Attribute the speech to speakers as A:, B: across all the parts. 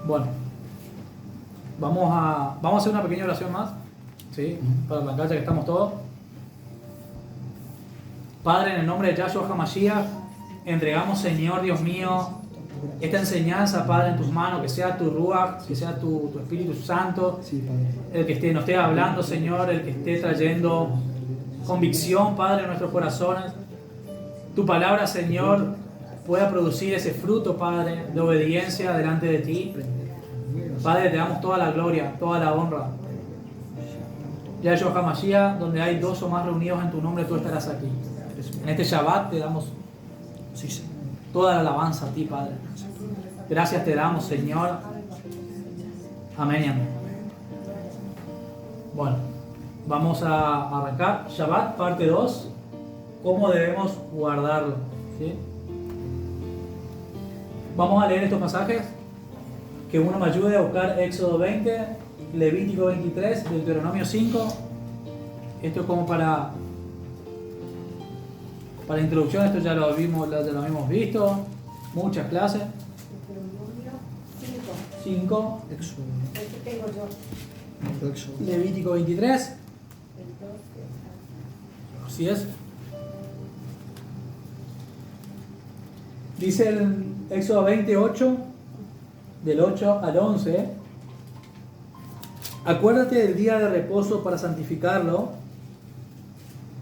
A: Bueno, vamos a hacer una pequeña oración más, ¿sí? Para arrancar ya que estamos todos. Padre, en el nombre de Yahshua HaMashiach, entregamos, Señor Dios mío, esta enseñanza, Padre, en tus manos, que sea tu Ruach, que sea tu Espíritu Santo, el que nos esté hablando, Señor, el que esté trayendo convicción, Padre, en nuestros corazones. Tu palabra, Señor, pueda producir ese fruto, Padre, de obediencia delante de ti. Padre, te damos toda la gloria, toda la honra. Yahshua HaMashiach, donde hay dos o más reunidos en tu nombre, tú estarás aquí. En este Shabbat te damos toda la alabanza a ti, Padre. Gracias te damos, Señor. Amén y amén. Bueno, vamos a arrancar. Shabbat, parte 2. ¿Cómo debemos guardarlo? ¿Sí? Vamos a leer estos pasajes. Que uno me ayude a buscar Éxodo 20, Levítico 23, Deuteronomio 5. Esto es como para introducción. Esto ya lo hemos visto. Muchas clases. 5. Levítico 23. Así es. Dice en Éxodo 28, del 8 al 11. Acuérdate del día de reposo para santificarlo.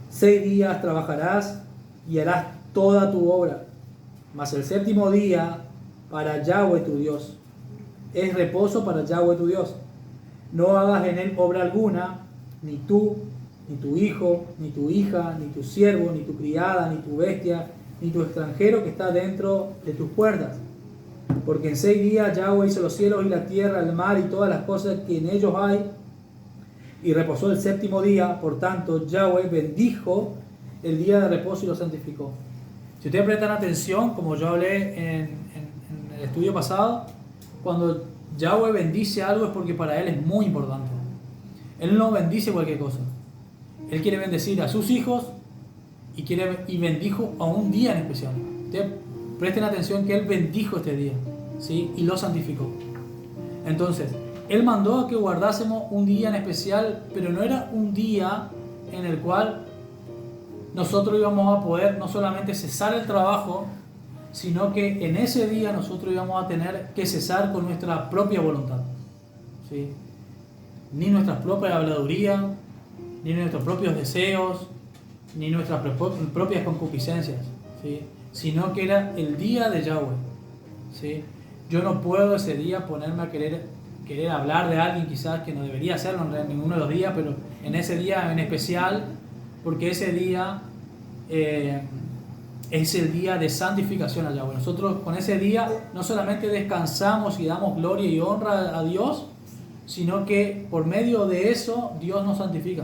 A: 6 días trabajarás y harás toda tu obra. Mas el séptimo día para Yahweh tu Dios. Es reposo para Yahweh tu Dios. No hagas en él obra alguna, ni tú, ni tu hijo, ni tu hija, ni tu siervo, ni tu criada, ni tu bestia, ni tu extranjero que está dentro de tus puertas. Porque en 6 días Yahweh hizo los cielos y la tierra, el mar y todas las cosas que en ellos hay, y reposó el séptimo día. Por tanto, Yahweh bendijo el día de reposo y lo santificó. Si ustedes prestan atención, como yo hablé en el estudio pasado, cuando Yahweh bendice algo es porque para él es muy importante. Él no bendice cualquier cosa. Él quiere bendecir a sus hijos y bendijo a un día en especial. Ustedes presten atención que él bendijo este día, ¿sí? Y lo santificó. Entonces, él mandó a que guardásemos un día en especial, pero no era un día en el cual nosotros íbamos a poder no solamente cesar el trabajo, sino que en ese día nosotros íbamos a tener que cesar con nuestra propia voluntad, ¿sí? Ni nuestras propias habladurías, ni nuestros propios deseos, ni nuestras propias concupiscencias, ¿sí? Sino que era el día de Yahweh, ¿sí? Yo no puedo ese día ponerme a querer hablar de alguien quizás que no debería hacerlo en ninguno de los días, pero en ese día en especial, porque ese día es el día de santificación a Yahweh. Nosotros con ese día no solamente descansamos y damos gloria y honra a Dios, sino que por medio de eso Dios nos santifica.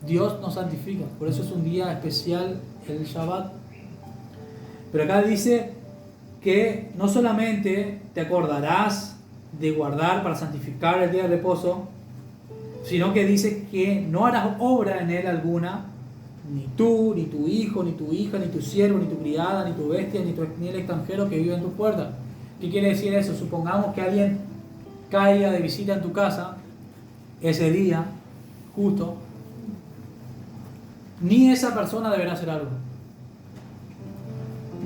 A: Dios nos santifica. Por eso es un día especial el Shabbat. Pero acá dice que no solamente te acordarás de guardar para santificar el día de reposo, sino que dice que no harás obra en él alguna, ni tú, ni tu hijo, ni tu hija, ni tu siervo, ni tu criada, ni tu bestia, ni el extranjero que vive en tus puertas. ¿Qué quiere decir eso? Supongamos que alguien caiga de visita en tu casa ese día, justo, ni esa persona deberá hacer algo,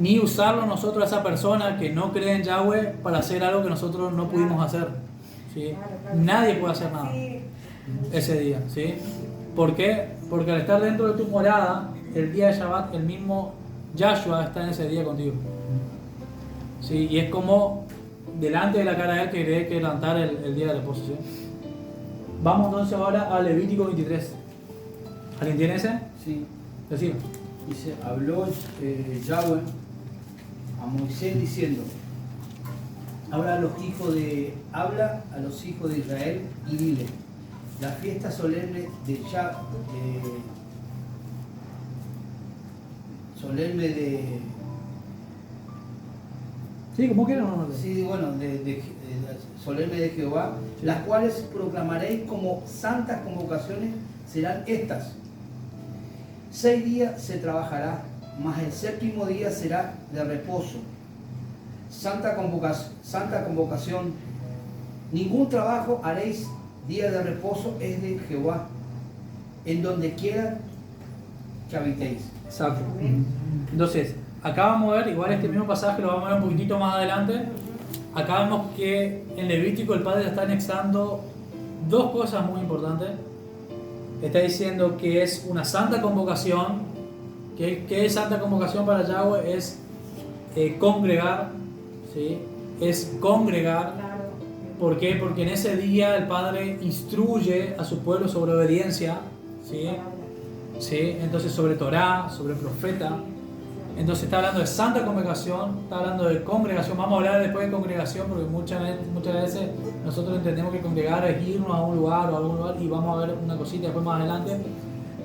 A: ni usarlo nosotros a esa persona que no cree en Yahweh para hacer algo que nosotros no pudimos hacer, ¿sí? Nadie puede hacer nada ese día, ¿sí? ¿Por qué? Porque al estar dentro de tu morada, el día de Shabbat, el mismo Yahshua está en ese día contigo, ¿sí? Y es como delante de la cara de él que debe quebrantar el día de reposo, ¿sí? Vamos entonces ahora a Levítico 23. ¿Alguien tiene ese?
B: Sí.
A: Decime.
B: Dice, habló Yahweh a Moisés diciendo, habla a los hijos de Israel y dile, la fiesta solemne de
A: Sí, ¿cómo quieran?
B: Sí, bueno, solemne de Jehová, las cuales proclamaréis como santas convocaciones, serán estas. 6 días se trabajará, mas el séptimo día será de reposo. Santa convocación Ningún trabajo haréis, día de reposo es de Jehová, en donde quiera que habitéis.
A: Exacto. Entonces, acá vamos a ver, igual este mismo pasaje lo vamos a ver un poquitito más adelante. Acá vemos que en Levítico el Padre está anexando dos cosas muy importantes. Está diciendo que es una santa convocación. ¿Qué es santa convocación para Yahweh? Es congregar, ¿sí? Es congregar. ¿Por qué? Porque en ese día el Padre instruye a su pueblo sobre obediencia, ¿sí? ¿Sí? Entonces sobre Torá, sobre profeta. Entonces está hablando de santa convocación, está hablando de congregación. Vamos a hablar después de congregación porque muchas veces nosotros entendemos que congregar es irnos a un lugar o a algún lugar, y vamos a ver una cosita después más adelante.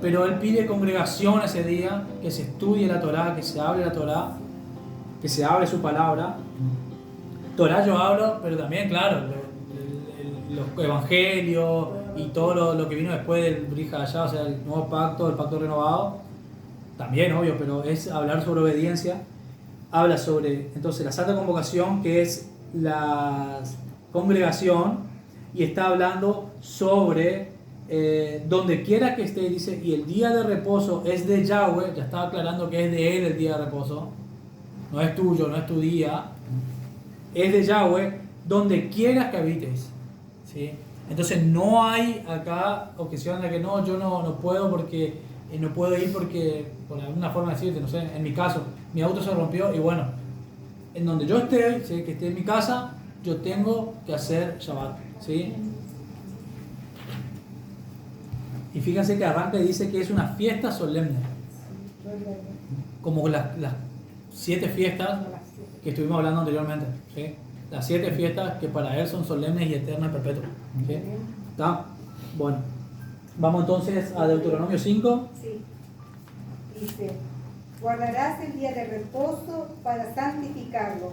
A: Pero él pide congregación ese día, que se estudie la Torá, que se hable la Torá, que se hable su palabra. Torá yo hablo, pero también, claro, los evangelios y todo lo que vino después del Brit Hadashah, o sea, el nuevo pacto, el pacto renovado, también, obvio, pero es hablar sobre obediencia. Habla sobre, entonces, la santa convocación, que es la congregación, y está hablando sobre donde quiera que esté, dice, y el día de reposo es de Yahweh. Ya estaba aclarando que es de él el día de reposo, no es tuyo, no es tu día, es de Yahweh, donde quieras que habites, ¿sí? Entonces no hay acá objeción de que no, yo no puedo porque no puedo ir porque, por alguna forma de decirte, no sé, en mi caso, mi auto se rompió y bueno, en donde yo esté, ¿sí? Que esté en mi casa, yo tengo que hacer Shabbat, ¿sí? Y fíjense que arranca y dice que es una fiesta solemne, como las 7 fiestas que estuvimos hablando anteriormente, ¿sí? Las 7 fiestas que para él son solemnes y eternas y perpetuas, ¿sí? ¿Está? Bueno, vamos entonces a Deuteronomio 5.
C: Sí. Dice: guardarás el día de reposo para santificarlo,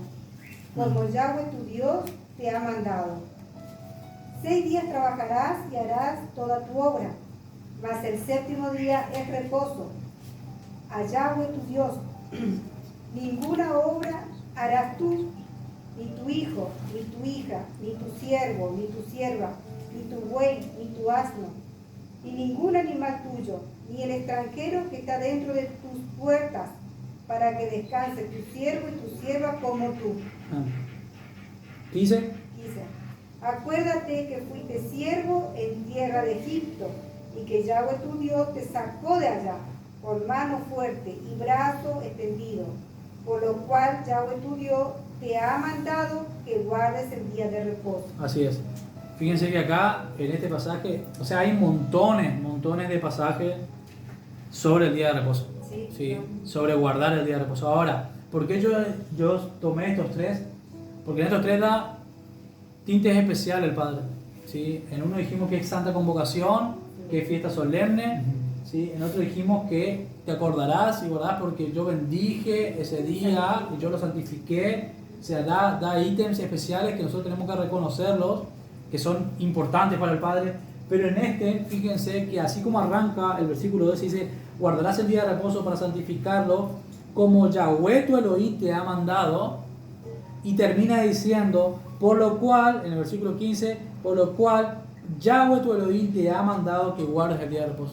C: como Yahweh tu Dios te ha mandado. 6 días trabajarás y harás toda tu obra, mas el 7º día es reposo a Yahweh tu Dios. Ninguna obra harás tú, ni tu hijo, ni tu hija, ni tu siervo, ni tu sierva, ni tu buey, ni tu asno, ni ningún animal tuyo, ni el extranjero que está dentro de tus puertas, para que descanse tu siervo y tu sierva como tú.
A: Dice,
C: acuérdate que fuiste siervo en tierra de Egipto, y que Yahweh tu Dios te sacó de allá, con mano fuerte y brazo extendido, por lo cual Yahweh tu Dios te ha mandado que guardes el día de reposo.
A: Así es. Fíjense que acá, en este pasaje, o sea, hay montones de pasajes sobre el día de reposo. Sí, sobre guardar el día de reposo. Ahora, ¿por qué yo tomé estos 3? Porque en estos 3 da tintes especiales el Padre, ¿sí? En uno dijimos que es santa convocación, que es fiesta solemne, ¿sí? En otro dijimos que te acordarás y guardarás porque yo bendije ese día y yo lo santifiqué. O sea, da ítems especiales que nosotros tenemos que reconocerlos, que son importantes para el Padre. Pero en este, fíjense que así como arranca el versículo 2, dice: guardarás el día de reposo para santificarlo, como Yahweh tu Elohim te ha mandado. Y termina diciendo, por lo cual, en el versículo 15, por lo cual Yahweh tu Elohim te ha mandado que guardes el día de reposo.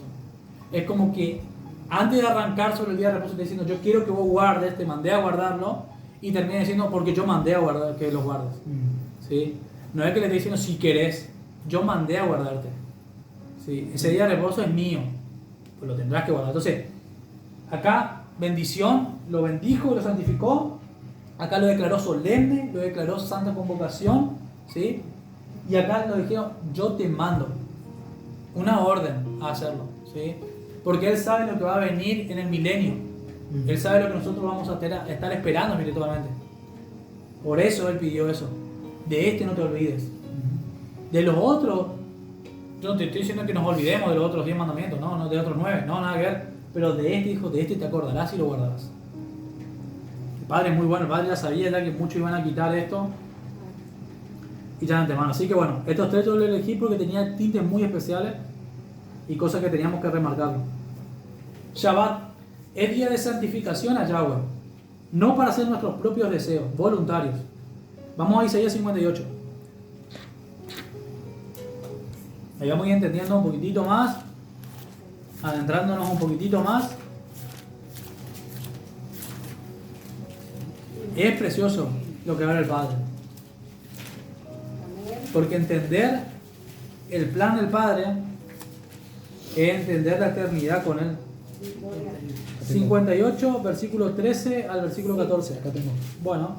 A: Es como que antes de arrancar sobre el día de reposo te diciendo, yo quiero que vos guardes, te mandé a guardarlo, y termina diciendo, porque yo mandé a guardar, que los guardes. ¿Sí? No es que le esté diciendo si querés, yo mandé a guardarte. ¿Sí? Ese día de reposo es mío, pues lo tendrás que guardar. Entonces, acá bendición, lo bendijo y lo santificó. Acá lo declaró solemne, lo declaró santa convocación, ¿sí? Y acá lo dijeron, yo te mando, una orden a hacerlo, ¿sí? Porque Él sabe lo que va a venir en el milenio. Él sabe lo que nosotros vamos a estar esperando espiritualmente. Por eso Él pidió eso. De este no te olvides. De los otros, yo no te estoy diciendo que nos olvidemos de los otros 10 mandamientos, no, de otros 9, no, nada que ver. Pero de este, hijo, de este te acordarás y lo guardarás. El Padre es muy bueno, el Padre ya sabía ya que muchos iban a quitar esto. Y ya de antemano. Así que bueno, estos 3 yo los elegí porque tenía tintes muy especiales y cosas que teníamos que remarcar. Shabbat es día de santificación a Yahweh, no para hacer nuestros propios deseos, voluntarios. Vamos a Isaías 58. Ahí vamos a ir entendiendo un poquitito más, adentrándonos un poquitito más. Es precioso lo que habla el Padre. Porque entender el plan del Padre es entender la eternidad con Él. 58, versículo 13 al versículo 14.
D: Acá tengo.
A: Bueno,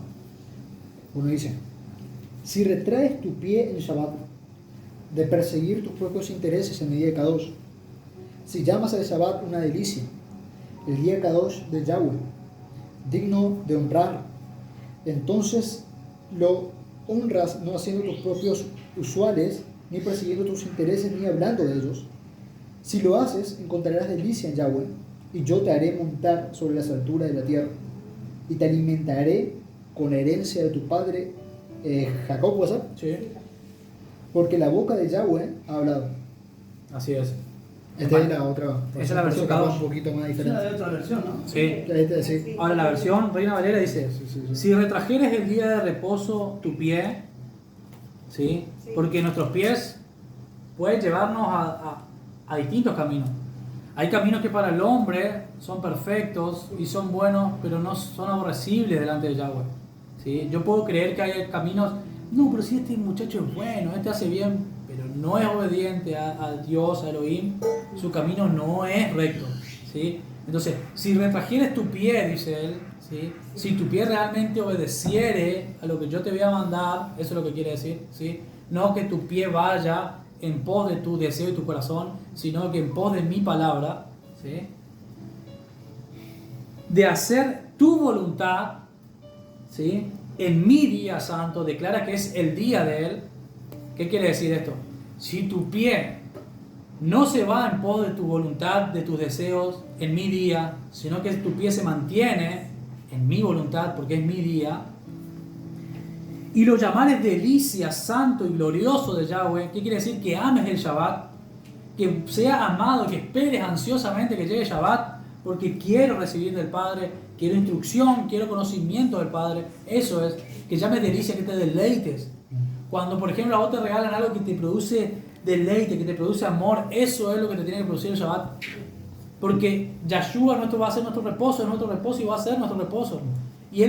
D: Uno dice: si retraes tu pie en Shabbat de perseguir tus propios intereses en el día Kadosh, si llamas al Shabbat una delicia, el día Kadosh de Yahweh, digno de honrar, entonces lo honras no haciendo tus propios usuales, ni persiguiendo tus intereses, ni hablando de ellos. Si lo haces, encontrarás delicia en Yahweh, y yo te haré montar sobre las alturas de la tierra, y te alimentaré con la herencia de tu padre Jacob, ¿WhatsApp?
A: sí,
D: Porque la boca de Yahweh ha hablado.
A: así es.
D: Esta es la otra.
A: Esa es la versión
D: capaz
A: Kadosh.
D: un poquito más
B: Es una de
D: diferente.
B: otra versión, ¿no?
A: Sí.
D: Esta, sí.
A: Ahora la versión Reina Valera dice:
D: Sí.
A: si retrajeres el día de reposo tu pie, ¿sí?
C: Sí.
A: Porque nuestros pies pueden llevarnos a distintos caminos. Hay caminos que para el hombre son perfectos y son buenos, pero no son aborrecibles delante de Yahweh, ¿sí? Yo puedo creer que hay caminos, no, pero si este muchacho es bueno, este hace bien, pero no es obediente a Dios, a Elohim, su camino no es recto, ¿sí? Entonces, si retrajeres tu pie, dice él, ¿sí? Si tu pie realmente obedeciere a lo que yo te voy a mandar, eso es lo que quiere decir, ¿sí? No que tu pie vaya en pos de tu deseo y tu corazón, sino que en pos de mi palabra, ¿sí? De hacer tu voluntad, ¿sí? En mi día santo, declara que es el día de él. ¿Qué quiere decir esto? Si tu pie no se va en pos de tu voluntad, de tus deseos, en mi día, sino que tu pie se mantiene en mi voluntad, porque es mi día, y lo llamares delicia, santo y glorioso de Yahweh, ¿qué quiere decir? Que ames el Shabbat, que sea amado, que esperes ansiosamente que llegue Shabbat, porque quiero recibir del Padre, quiero instrucción, quiero conocimiento del Padre. Eso es, que llames delicia, que te deleites. Cuando, por ejemplo, a vos te regalan algo que te produce deleite, que te produce amor, eso es lo que te tiene que producir el Shabbat. Porque Yahshua va a ser nuestro reposo, es nuestro reposo y va a ser nuestro reposo. Y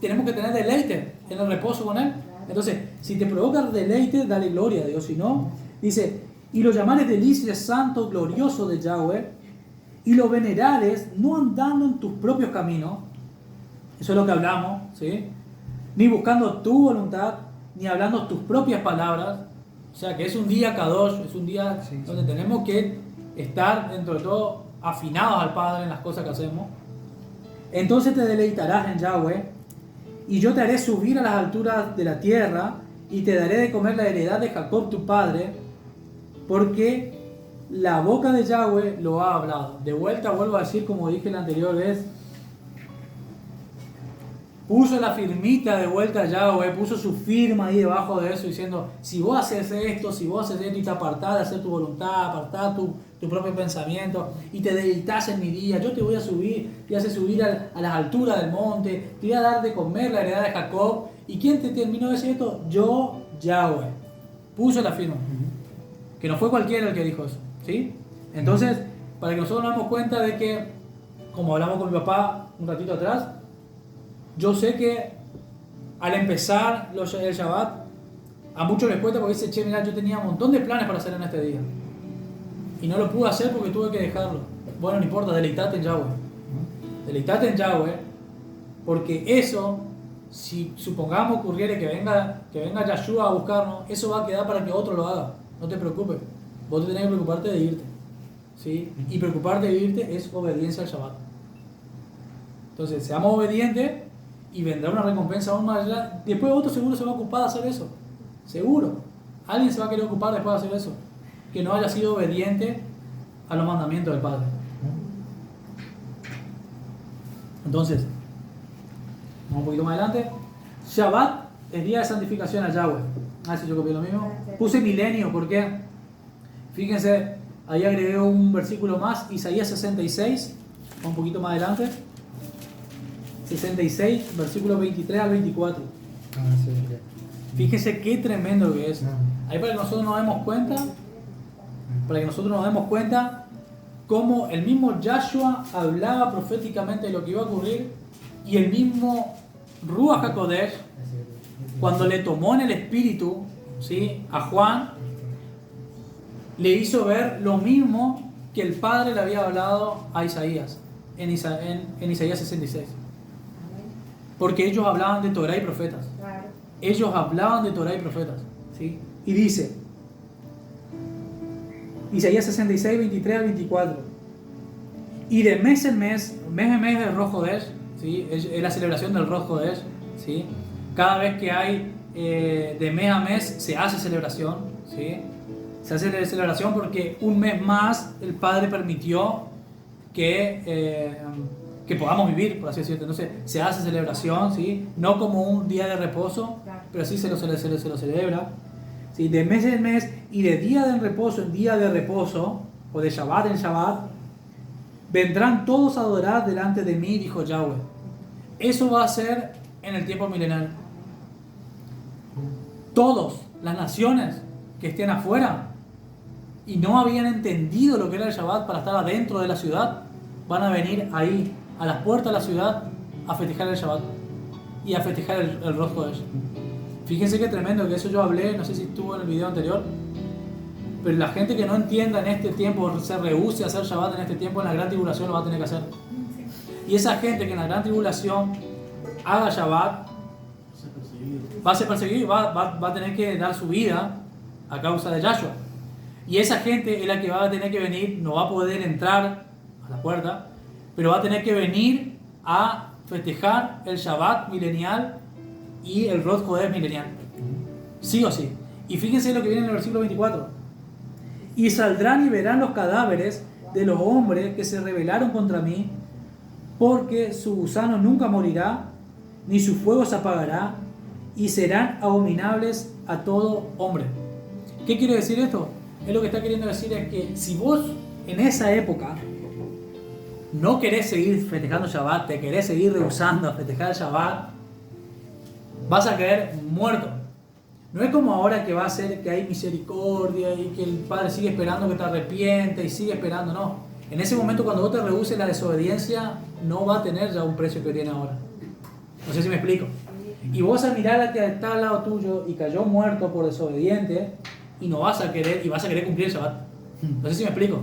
A: tenemos que tener deleite en el reposo con Él. Entonces, si te provoca deleite, dale gloria a Dios. Si no, dice, y lo llamares delicia, santo, glorioso de Yahweh, y lo venerares, no andando en tus propios caminos, eso es lo que hablamos, ¿sí? Ni buscando tu voluntad, ni hablando tus propias palabras. O sea, que es un día Kadosh, es un día donde tenemos que estar, dentro de todo, afinados al Padre en las cosas que hacemos. Entonces te deleitarás en Yahweh, y yo te haré subir a las alturas de la tierra, y te daré de comer la heredad de Jacob tu padre, porque la boca de Yahweh lo ha hablado. De vuelta vuelvo a decir, como dije la anterior vez, puso la firmita de vuelta a Yahweh, puso su firma ahí debajo de eso, diciendo, si vos haces esto, y te apartás de hacer tu voluntad, apartás tu propio pensamiento, y te deleitas en mi día, yo te voy a subir, te voy a hacer subir a las alturas del monte, te voy a dar de comer la heredad de Jacob. ¿Y quién te terminó de decir esto? Yo, Yahweh. Puso la firma. Que no fue cualquiera el que dijo eso, ¿sí? Entonces, para que nosotros nos demos cuenta de que, como hablamos con mi papá un ratito atrás, yo sé que al empezar el Shabbat, a muchos les cuesta porque dicen, che, mirá, yo tenía un montón de planes para hacer en este día. Y no lo pude hacer porque tuve que dejarlo. Bueno, no importa, deleitate en Yahweh. Deleitate en Yahweh, porque eso, si supongamos ocurriere que venga Yahshua a buscarnos, eso va a quedar para que otro lo haga. No te preocupes. Vos te tenés que preocuparte de irte, ¿sí? Y preocuparte de irte es obediencia al Shabbat. Entonces, seamos obedientes y vendrá una recompensa aún más allá. Después otro seguro se va a ocupar de hacer eso. Seguro. Alguien se va a querer ocupar después de hacer eso. Que no haya sido obediente a los mandamientos del Padre. Entonces, vamos un poquito más adelante. Shabbat es día de santificación a Yahweh. A ver si yo copié lo mismo. Puse milenio, ¿por qué? Fíjense, ahí agregué un versículo más, Isaías 66, un poquito más adelante. 66, versículo 23 al 24. Fíjense qué tremendo que es. Ahí para que nosotros nos demos cuenta para que nosotros nos demos cuenta cómo el mismo Yahshua hablaba proféticamente de lo que iba a ocurrir, y el mismo Ruach HaKodesh, cuando le tomó en el espíritu, ¿sí?, a Juan, le hizo ver lo mismo que el Padre le había hablado a Isaías en Isaías 66. Porque ellos hablaban de Torah y profetas.
C: Claro.
A: Ellos hablaban de Torah y profetas, ¿sí? Y dice, Isaías 66, 23 al 24, y de mes en mes del Rosh Hodesh, ¿sí?, es la celebración del Rosh Hodesh, ¿sí?, cada vez que hay de mes a mes se hace celebración, ¿sí?, se hace celebración porque un mes más el Padre permitió que podamos vivir, por así decirlo. Entonces se hace celebración, ¿sí?, no como un día de reposo, pero sí se lo celebra, ¿sí?, de mes en mes, y de día de reposo en día de reposo, o de Shabbat en Shabbat, vendrán todos a adorar delante de mí, dijo Yahweh. Eso va a ser en el tiempo milenario. Todas las naciones que estén afuera y no habían entendido lo que era el Shabbat para estar adentro de la ciudad, van a venir ahí, a las puertas de la ciudad, a festejar el Shabbat y a festejar el Rosh Hodesh. Fíjense qué tremendo, que eso yo hablé, no sé si estuvo en el video anterior, pero la gente que no entienda en este tiempo, se rehúse a hacer Shabbat en este tiempo, en la gran tribulación lo va a tener que hacer. Y esa gente que en la gran tribulación haga Shabbat va a ser perseguido y va a tener que dar su vida a causa de Yahshua. Y esa gente es la que va a tener que venir, no va a poder entrar a la puerta, pero va a tener que venir a festejar el Shabbat milenial y el Rosh Hodesh milenial. Sí o sí. Y fíjense lo que viene en el versículo 24. Y saldrán y verán los cadáveres de los hombres que se rebelaron contra mí, porque su gusano nunca morirá, ni su fuego se apagará, y serán abominables a todo hombre. ¿Qué quiere decir esto? Es lo que está queriendo decir es que si vos en esa época no querés seguir festejando Shabbat, te querés seguir rehusando a festejar el Shabbat, vas a caer muerto. No es como ahora que va a ser que hay misericordia y que el Padre sigue esperando que te arrepientes y sigue esperando, no. En ese momento cuando vos te rehuses, la desobediencia no va a tener ya un precio que tiene ahora. No sé si me explico. Y vos al mirar al que está al lado tuyo y cayó muerto por desobediente, y no vas a querer, y vas a querer cumplir el Shabbat. No sé si me explico.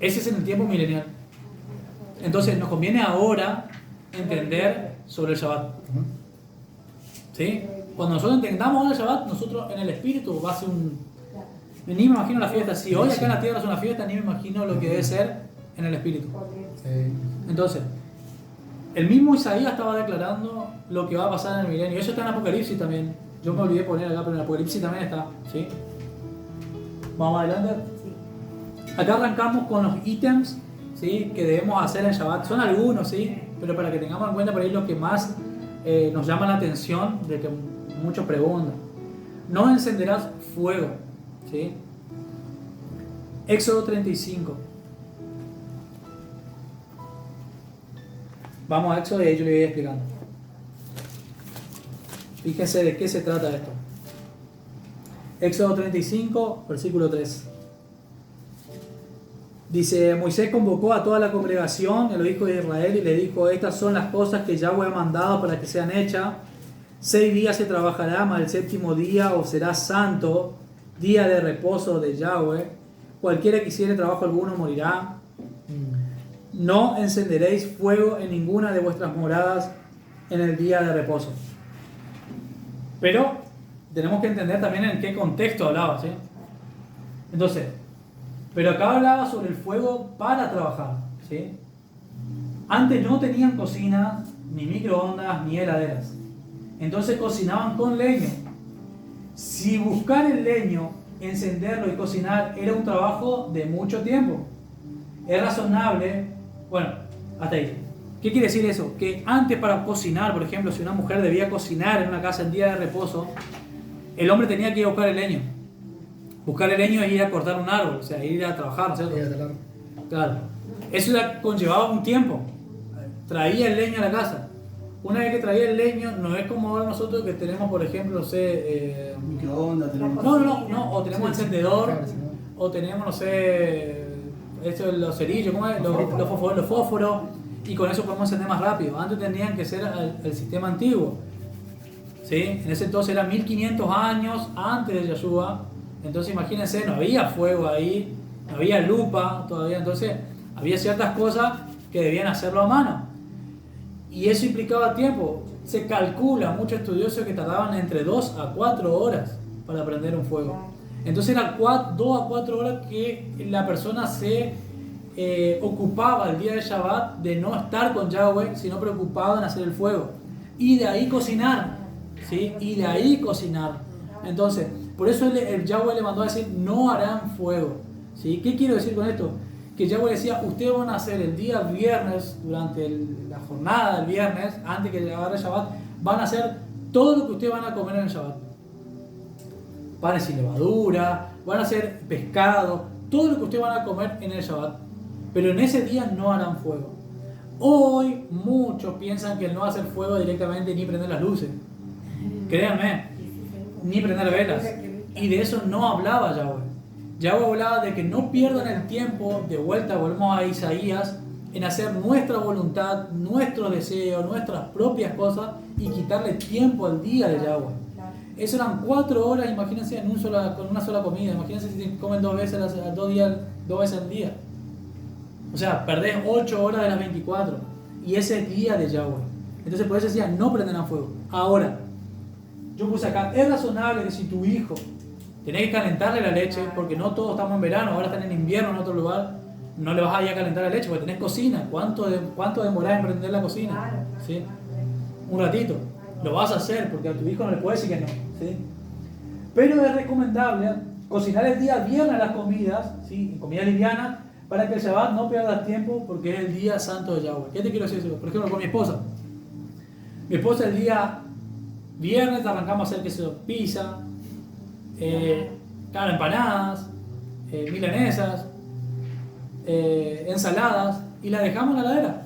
A: Ese es en el tiempo milenial. Entonces nos conviene ahora entender sobre el Shabbat. ¿Sí? Cuando nosotros entendamos el Shabbat, nosotros en el espíritu va a ser un... Ni me imagino la fiesta. Si hoy acá en la tierra es una fiesta, ni me imagino lo que debe ser en el espíritu. Entonces, el mismo Isaías estaba declarando lo que va a pasar en el milenio. Eso está en Apocalipsis también. Yo me olvidé poner acá, pero en Apocalipsis también está. ¿Sí? Vamos adelante. Acá arrancamos con los ítems, ¿sí?, que debemos hacer en Shabbat. Son algunos, ¿sí?, pero para que tengamos en cuenta por ahí los que más nos llaman la atención, de que muchos preguntan. No encenderás fuego, ¿sí? Éxodo 35. Vamos a Éxodo y ahí yo le voy explicando. Fíjense de qué se trata esto. Éxodo 35, versículo 3. Dice, Moisés convocó a toda la congregación, a los hijos de Israel, y le dijo, estas son las cosas que Yahweh ha mandado para que sean hechas. 6 días se trabajará, mas el séptimo día os será santo, día de reposo de Yahweh. Cualquiera que hiciere trabajo alguno morirá. No encenderéis fuego en ninguna de vuestras moradas en el día de reposo. Pero tenemos que entender también en qué contexto hablaba, ¿sí? Entonces, pero acá hablaba sobre el fuego para trabajar, ¿sí? Antes no tenían cocina, ni microondas, ni heladeras. Entonces cocinaban con leño. Si buscar el leño, encenderlo y cocinar era un trabajo de mucho tiempo. Es razonable, bueno, hasta ahí. ¿Qué quiere decir eso? Que antes para cocinar, por ejemplo, si una mujer debía cocinar en una casa en día de reposo, el hombre tenía que ir a buscar el leño. Buscar el leño es ir a cortar un árbol, o sea, ir a trabajar, ¿no es cierto? Claro. Eso conllevaba un tiempo. Traía el leño a la casa. Una vez que traía el leño, no es como ahora nosotros que tenemos, por ejemplo, no sé...
B: microondas, tenemos...
A: No, o tenemos encendedor, o tenemos, no sé, los cerillos, ¿cómo es? Los fósforos, y con eso podemos encender más rápido. Antes tenían que ser el sistema antiguo, ¿sí? En ese entonces era 1500 años antes de Yeshua, entonces imagínense, no había fuego ahí, no había lupa todavía, entonces había ciertas cosas que debían hacerlo a mano, y eso implicaba tiempo. Se calcula, muchos estudiosos, que tardaban entre 2 a 4 horas para prender un fuego. Entonces eran 2 a 4 horas que la persona se ocupaba el día de Shabbat de no estar con Yahweh, sino preocupado en hacer el fuego. Y de ahí cocinar, ¿sí? Y de ahí cocinar. Entonces, por eso el Yahweh le mandó a decir, no harán fuego, ¿sí? ¿Qué quiero decir con esto? Que Yahweh decía, ustedes van a hacer el día viernes, durante la jornada del viernes, antes que llegara el Shabbat, van a hacer todo lo que ustedes van a comer en el Shabbat. Panes sin levadura, van a hacer pescado, todo lo que ustedes van a comer en el Shabbat. Pero en ese día no harán fuego. Hoy muchos piensan que el no hacer fuego directamente ni prender las luces. Créanme, ni prender velas. Y de eso no hablaba Yahweh. Yahweh hablaba de que no pierdan el tiempo, de vuelta volvemos a Isaías, en hacer nuestra voluntad, nuestro deseo, nuestras propias cosas, y quitarle tiempo al día de Yahweh. Eso eran 4 horas, imagínense, con una sola comida. Imagínense si comen 2 veces al día. O sea, perdés 8 horas de las 24. Y ese es día de Yahweh. Entonces por eso decía, no prenderán fuego. Ahora, yo puse acá, es razonable que si tu hijo tenés que calentarle la leche, porque no todos estamos en verano, ahora están en invierno en otro lugar, no le vas a ir a calentar la leche, porque tenés cocina. ¿Cuánto demorás en prender la cocina? ¿Sí? Un ratito. Lo vas a hacer, porque a tu hijo no le puedes decir que no, ¿sí? Pero es recomendable cocinar el día viernes las comidas, ¿sí? Comida liviana, para que el Shabbat no pierdas tiempo, porque es el día santo de Yahweh. ¿Qué te quiero decir? Por ejemplo, con mi esposa. Mi esposa el día viernes arrancamos a hacer queso, pizza, empanadas, milanesas, ensaladas, y la dejamos en la heladera,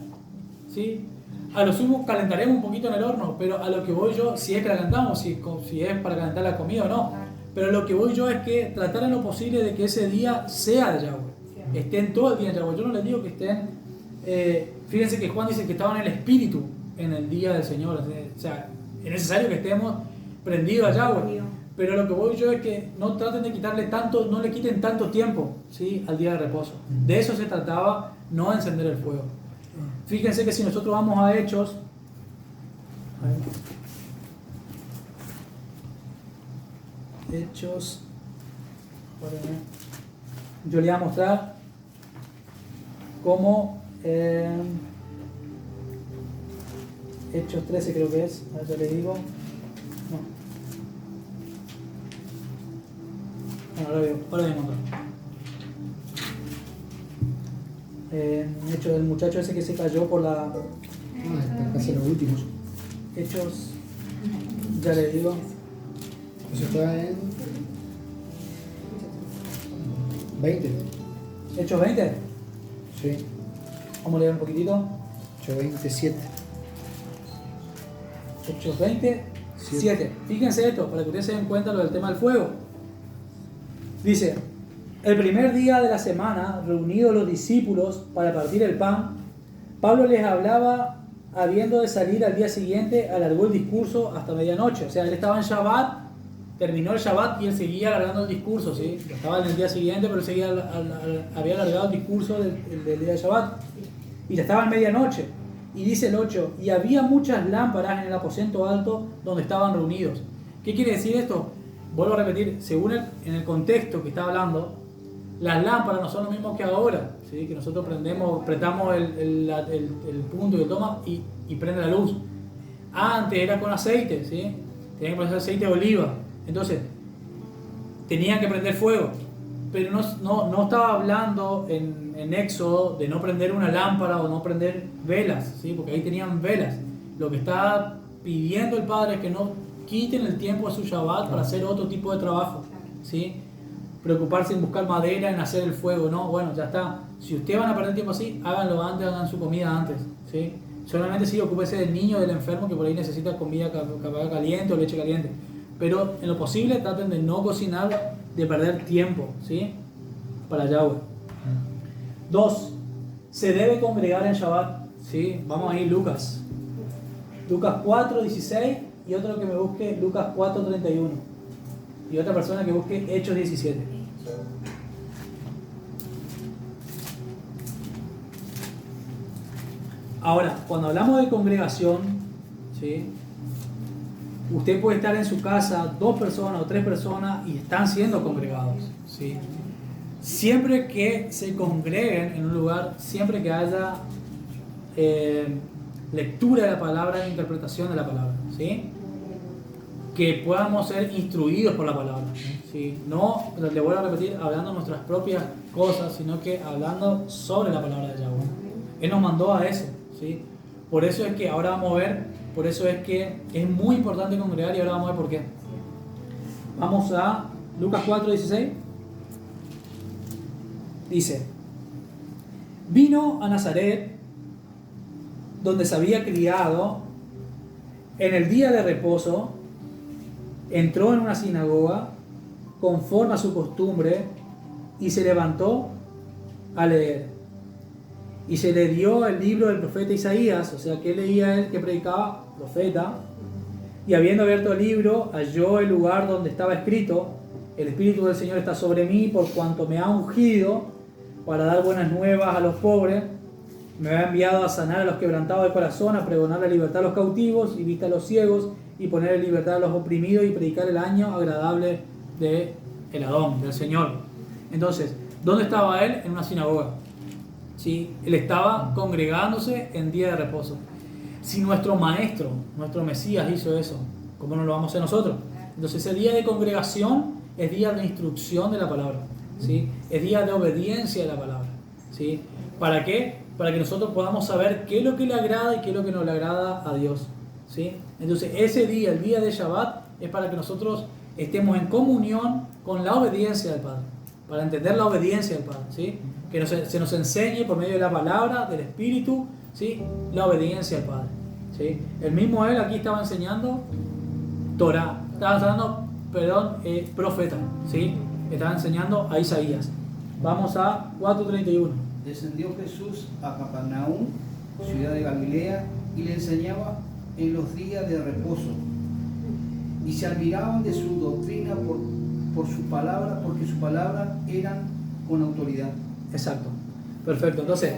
A: ¿sí? A lo sumo calentaremos un poquito en el horno, pero a lo que voy yo, si es que la calentamos, si es para calentar la comida o no, pero lo que voy yo es que tratar en lo posible de que ese día sea de Yahweh, estén todo el día en Yahweh. Yo no les digo que estén, fíjense que Juan dice que estaban en el espíritu en el día del Señor, o sea, es necesario que estemos prendidos a Yahweh, pero lo que voy yo es que no traten de quitarle tanto, no le quiten tanto tiempo, ¿sí? Al día de reposo. De eso se trataba, no encender el fuego. Fíjense que si nosotros vamos a Hechos, yo le voy a mostrar cómo Hechos 13 creo que es, a ver, ya le digo, no, ahora voy a encontrar. Hechos del muchacho ese que se cayó por la...
D: están casi los últimos.
A: Hechos, ya le digo.
D: Eso está en 20.
A: ¿Hechos 20?
D: Sí,
A: Vamos a leer un poquitito.
D: 27.
A: Hechos 20, 7. Fíjense esto, para que ustedes se den cuenta lo del tema del fuego. Dice, el primer día de la semana, reunidos los discípulos para partir el pan, Pablo les hablaba, habiendo de salir al día siguiente, alargó el discurso hasta medianoche. O sea, él estaba en Shabbat, terminó el Shabbat y él seguía alargando el discurso, ¿sí? Estaba en el día siguiente, pero había alargado el discurso del día de Shabbat. Y ya estaba en medianoche. Y dice el 8, y había muchas lámparas en el aposento alto donde estaban reunidos. ¿Qué quiere decir esto? Vuelvo a repetir, según en el contexto que está hablando, las lámparas no son lo mismo que ahora, ¿sí? Que nosotros apretamos el punto que toma y prende la luz. Antes era con aceite, ¿sí? Tenían que poner aceite de oliva. Entonces, tenían que prender fuego. Pero no estaba hablando en Éxodo de no prender una lámpara o no prender velas, ¿sí? Porque ahí tenían velas. Lo que está pidiendo el Padre es que no quiten el tiempo de su Shabbat para hacer otro tipo de trabajo, ¿sí? Preocuparse en buscar madera, en hacer el fuego, no, bueno, ya está. Si ustedes van a perder tiempo así, háganlo antes, hagan su comida antes, ¿sí? Solamente sí, ocúpese del niño, del enfermo que por ahí necesita comida caliente o leche caliente. Pero en lo posible traten de no cocinar, de perder tiempo, ¿sí? para Yahweh. 2. Se debe congregar en Shabbat. ¿Sí? Vamos a ir Lucas. Lucas 4:16 y otro que me busque Lucas 4:31. Y otra persona que busque Hechos 17. Ahora, cuando hablamos de congregación, ¿sí? Usted puede estar en su casa 2 personas o 3 personas y están siendo congregados, ¿sí? Siempre que se congreguen en un lugar, siempre que haya lectura de la palabra e interpretación de la palabra, ¿sí? Que podamos ser instruidos por la palabra, ¿sí? No, le vuelvo a repetir, hablando nuestras propias cosas, sino que hablando sobre la palabra de Yahweh. Él nos mandó a eso, ¿sí? Por eso es que ahora vamos a ver, por eso es que es muy importante congregar y ahora vamos a ver por qué. Vamos a Lucas 4:16. Dice: vino a Nazaret, donde se había criado, en el día de reposo, entró en una sinagoga, conforme a su costumbre, y se levantó a leer. Y se le dio el libro del profeta Isaías, o sea, que leía él, que predicaba, profeta, y habiendo abierto el libro, halló el lugar donde estaba escrito: el Espíritu del Señor está sobre mí, por cuanto me ha ungido para dar buenas nuevas a los pobres, me ha enviado a sanar a los quebrantados de corazón, a pregonar la libertad a los cautivos y vista a los ciegos, y poner en libertad a los oprimidos, y predicar el año agradable de el Adón, del Señor. Entonces, ¿dónde estaba él? En una sinagoga. ¿Sí? Él estaba congregándose en día de reposo. Si nuestro maestro, nuestro Mesías hizo eso, ¿cómo no lo vamos a hacer nosotros? Entonces, ese día de congregación es día de instrucción de la palabra, ¿sí? Es día de obediencia de la palabra, ¿sí? ¿Para qué? Para que nosotros podamos saber qué es lo que le agrada y qué es lo que no le agrada a Dios, ¿sí? Entonces, ese día, el día de Shabbat, es para que nosotros estemos en comunión con la obediencia del Padre, para entender la obediencia del Padre, ¿sí? Que se nos enseñe por medio de la palabra, del Espíritu, ¿sí? La obediencia al Padre, ¿sí? El mismo él aquí estaba enseñando Torah, estaba enseñando, profeta, ¿sí? Estaba enseñando a Isaías. Vamos a 4:31.
B: Descendió Jesús a Capernaum, ciudad de Galilea, y le enseñaba en los días de reposo. Y se admiraban de su doctrina por su palabra, porque su palabra eran con autoridad.
A: Exacto, perfecto. Entonces,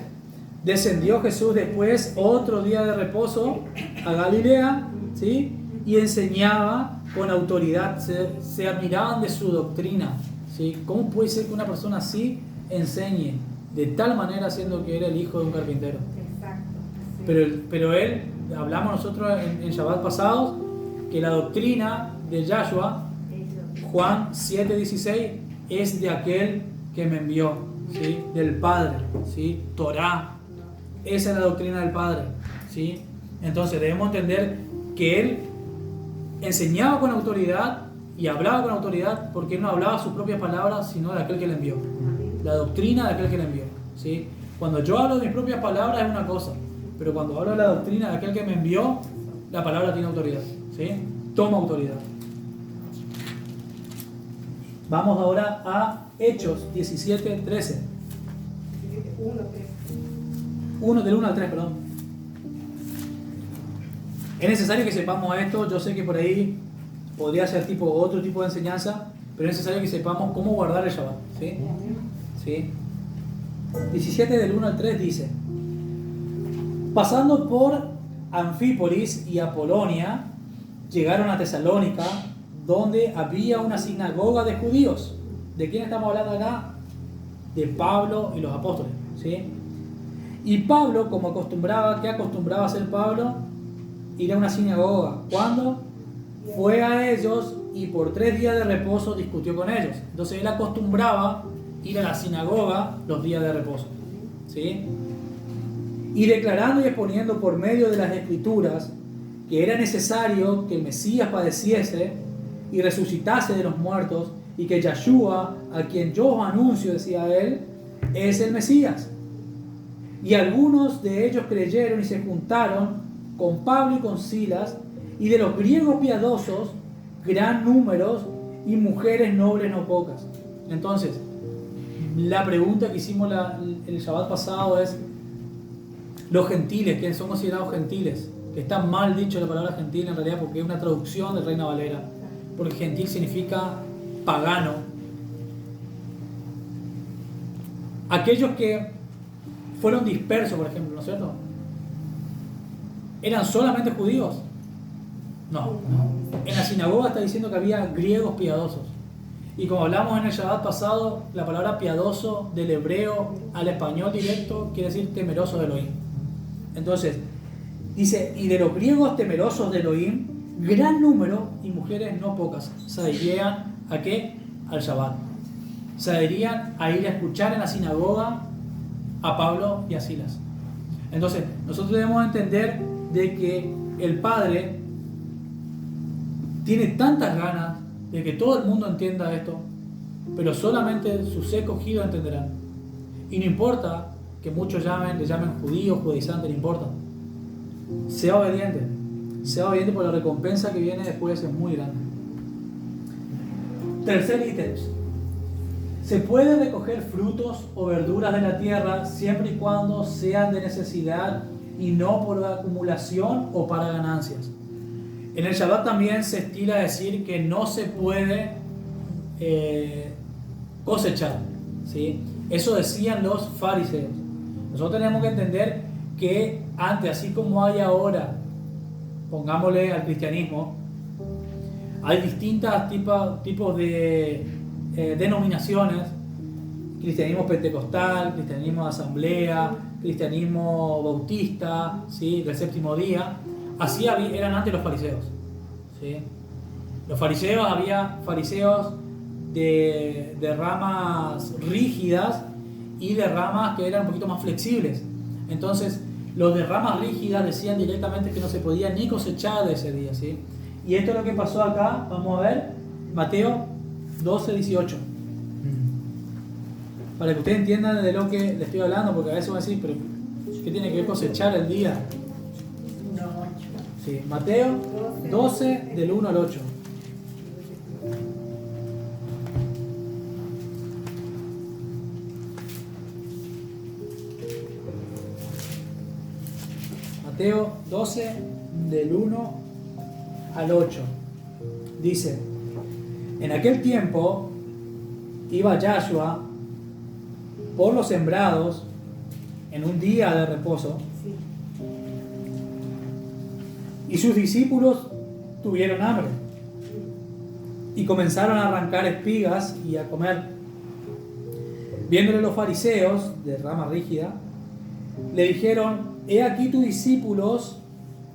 A: descendió Jesús después, otro día de reposo, a Galilea, ¿sí? Y enseñaba con autoridad. Se admiraban de su doctrina, ¿sí? ¿Cómo puede ser que una persona así enseñe de tal manera, siendo que era el hijo de un carpintero?
C: Exacto.
A: Pero él, hablamos nosotros en Shabbat pasados, que la doctrina de Yahshua, Juan 7:16, es de aquel que me envió, ¿sí? Del Padre, ¿sí? Torah. Esa es la doctrina del Padre, ¿sí? Entonces debemos entender que él enseñaba con autoridad y hablaba con autoridad, porque él no hablaba sus propias palabras, sino de aquel que le envió. La doctrina de aquel que le envió, ¿sí? Cuando yo hablo de mis propias palabras es una cosa, pero cuando hablo de la doctrina de aquel que me envió, la palabra tiene autoridad, ¿sí? Toma autoridad. Vamos ahora a Hechos 17:13. 1 del 1 al 3, perdón. Es necesario que sepamos esto. Yo sé que por ahí podría ser otro tipo de enseñanza, pero es necesario que sepamos cómo guardar el Shabbat, ¿sí? ¿Sí? 17 del 1 al 3 dice: pasando por Anfípolis y Apolonia, llegaron a Tesalónica, donde había una sinagoga de judíos. ¿De quién estamos hablando acá? De Pablo y los apóstoles, ¿sí? Y Pablo, como ¿qué acostumbraba a hacer Pablo? Ir a una sinagoga. ¿Cuándo? Fue a ellos y por 3 días de reposo discutió con ellos. Entonces él acostumbraba ir a la sinagoga los días de reposo, ¿sí? Y declarando y exponiendo por medio de las Escrituras que era necesario que el Mesías padeciese y resucitase de los muertos, y que Yahshua, a quien yo os anuncio, decía él, es el Mesías. Y algunos de ellos creyeron y se juntaron con Pablo y con Silas, y de los griegos piadosos, gran número, y mujeres nobles no pocas. Entonces, La pregunta que hicimos el Shabbat pasado es: los gentiles, que son considerados gentiles, que está mal dicho la palabra gentil en realidad porque es una traducción de Reina Valera, porque gentil significa pagano. Aquellos que fueron dispersos, por ejemplo, ¿no es cierto? ¿Eran solamente judíos? No. En la sinagoga está diciendo que había griegos piadosos. Y como hablamos en el Shabbat pasado, la palabra piadoso del hebreo al español directo quiere decir temeroso de Elohim. Entonces, dice, y de los griegos temerosos de Elohim, gran número, y mujeres no pocas, se adherían ¿a qué? Al Shabbat. Se adherían a ir a escuchar en la sinagoga a Pablo y a Silas. Entonces, nosotros debemos entender de que el Padre tiene tantas ganas de que todo el mundo entienda esto, pero solamente sus escogidos entenderán. Y no importa que muchos le llamen judíos, judaizantes, no importa. Sea obediente porque la recompensa que viene después es muy grande. Tercer ítem. Se puede recoger frutos o verduras de la tierra siempre y cuando sean de necesidad y no por acumulación o para ganancias. En el Shabbat también se estila decir que no se puede cosechar, ¿sí? Eso decían los fariseos. Nosotros tenemos que entender que antes, así como hay ahora, pongámosle al cristianismo, hay distintos tipos de denominaciones: cristianismo pentecostal, cristianismo de asamblea, cristianismo bautista, ¿sí? Del séptimo día. Así eran antes los fariseos, ¿sí? Los fariseos, había fariseos de ramas rígidas y de ramas que eran un poquito más flexibles. Entonces, los de ramas rígidas decían directamente que no se podía ni cosechar de ese día, ¿sí? Y esto es lo que pasó acá. Vamos a ver Mateo 12, 18. Para que ustedes entiendan de lo que les estoy hablando, porque a veces van a decir, pero ¿qué tiene que ver cosechar el día? Sí, Mateo 12, del 1 al 8. Mateo 12, del 1 al 8. Dice: en aquel tiempo iba Yahshua por los sembrados en un día de reposo, y sus discípulos tuvieron hambre y comenzaron a arrancar espigas y a comer. Viéndole los fariseos de rama rígida, le dijeron: he aquí tus discípulos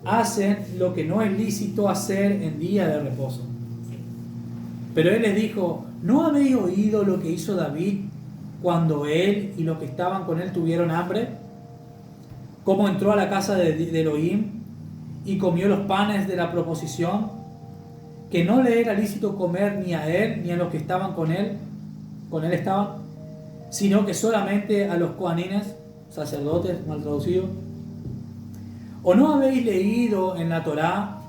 A: hacen lo que no es lícito hacer en día de reposo. Pero él les dijo: ¿no habéis oído lo que hizo David cuando él y los que estaban con él tuvieron hambre? ¿Cómo entró a la casa de Elohim y comió los panes de la proposición, que no le era lícito comer ni a él ni a los que estaban con él estaban, sino que solamente a los coanines, sacerdotes, mal traducido? ¿O no habéis leído en la Torá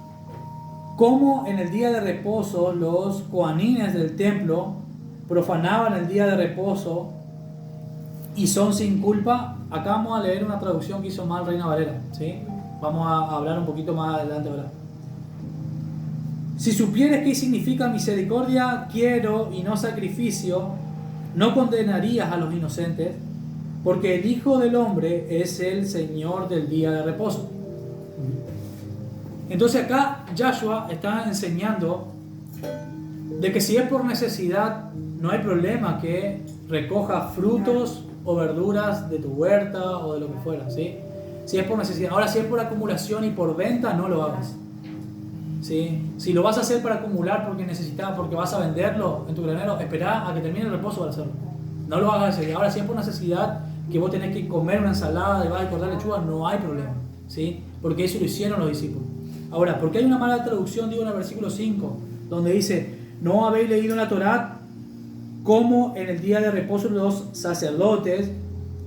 A: cómo en el día de reposo los coanines del templo profanaban el día de reposo y son sin culpa? Acá vamos a leer una traducción que hizo mal Reina Valera, ¿sí? Vamos a hablar un poquito más adelante ahora. Si supieres qué significa misericordia quiero y no sacrificio, no condenarías a los inocentes, porque el Hijo del Hombre es el Señor del día de reposo. Entonces acá Yahshua está enseñando de que si es por necesidad, no hay problema que recoja frutos o verduras de tu huerta o de lo que fuera, ¿sí? Si es por necesidad. Ahora, si es por acumulación y por venta, no lo hagas, ¿sí? Si lo vas a hacer para acumular porque necesitas, porque vas a venderlo en tu granero, espera a que termine el reposo para hacerlo. No lo hagas ese día. Ahora, si es por necesidad que vos tenés que comer una ensalada y vas a cortar lechuga, no hay problema, ¿sí? Porque eso lo hicieron los discípulos. Ahora, ¿por qué hay una mala traducción? Digo en el versículo 5, donde dice: no habéis leído en la Torá cómo en el día de reposo los sacerdotes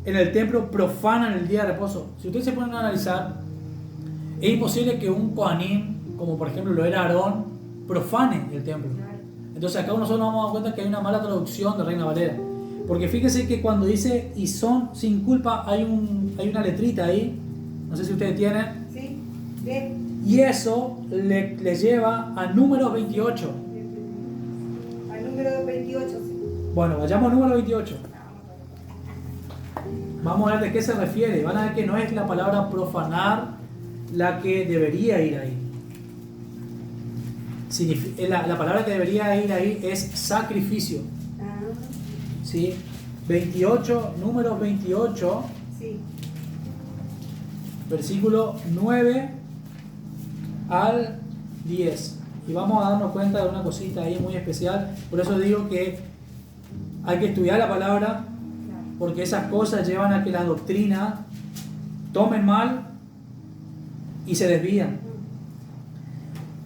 A: en el templo profanan el día de reposo. Si ustedes se ponen a analizar, es imposible que un coanín, como por ejemplo lo era Aarón, profane el templo. Entonces acá nosotros nos damos cuenta que hay una mala traducción de Reina Valera. Porque fíjense que cuando dice y son sin culpa hay una letrita ahí, no sé si ustedes tienen,
C: ¿Sí? ¿Ve?
A: y eso le lleva a Números 28.
C: Al número 28, sí.
A: Bueno, vayamos al número 28. Vamos a ver de qué se refiere. Van a ver que no es la palabra profanar la que debería ir ahí. La palabra que debería ir ahí es sacrificio.
C: Ah,
A: ¿Sí? 28, Números 28,
C: sí.
A: versículo 9 al 10. Y vamos a darnos cuenta de una cosita ahí muy especial. Por eso digo que hay que estudiar la palabra,
C: Claro.
A: porque esas cosas llevan a que la doctrina tomen mal y se desvían.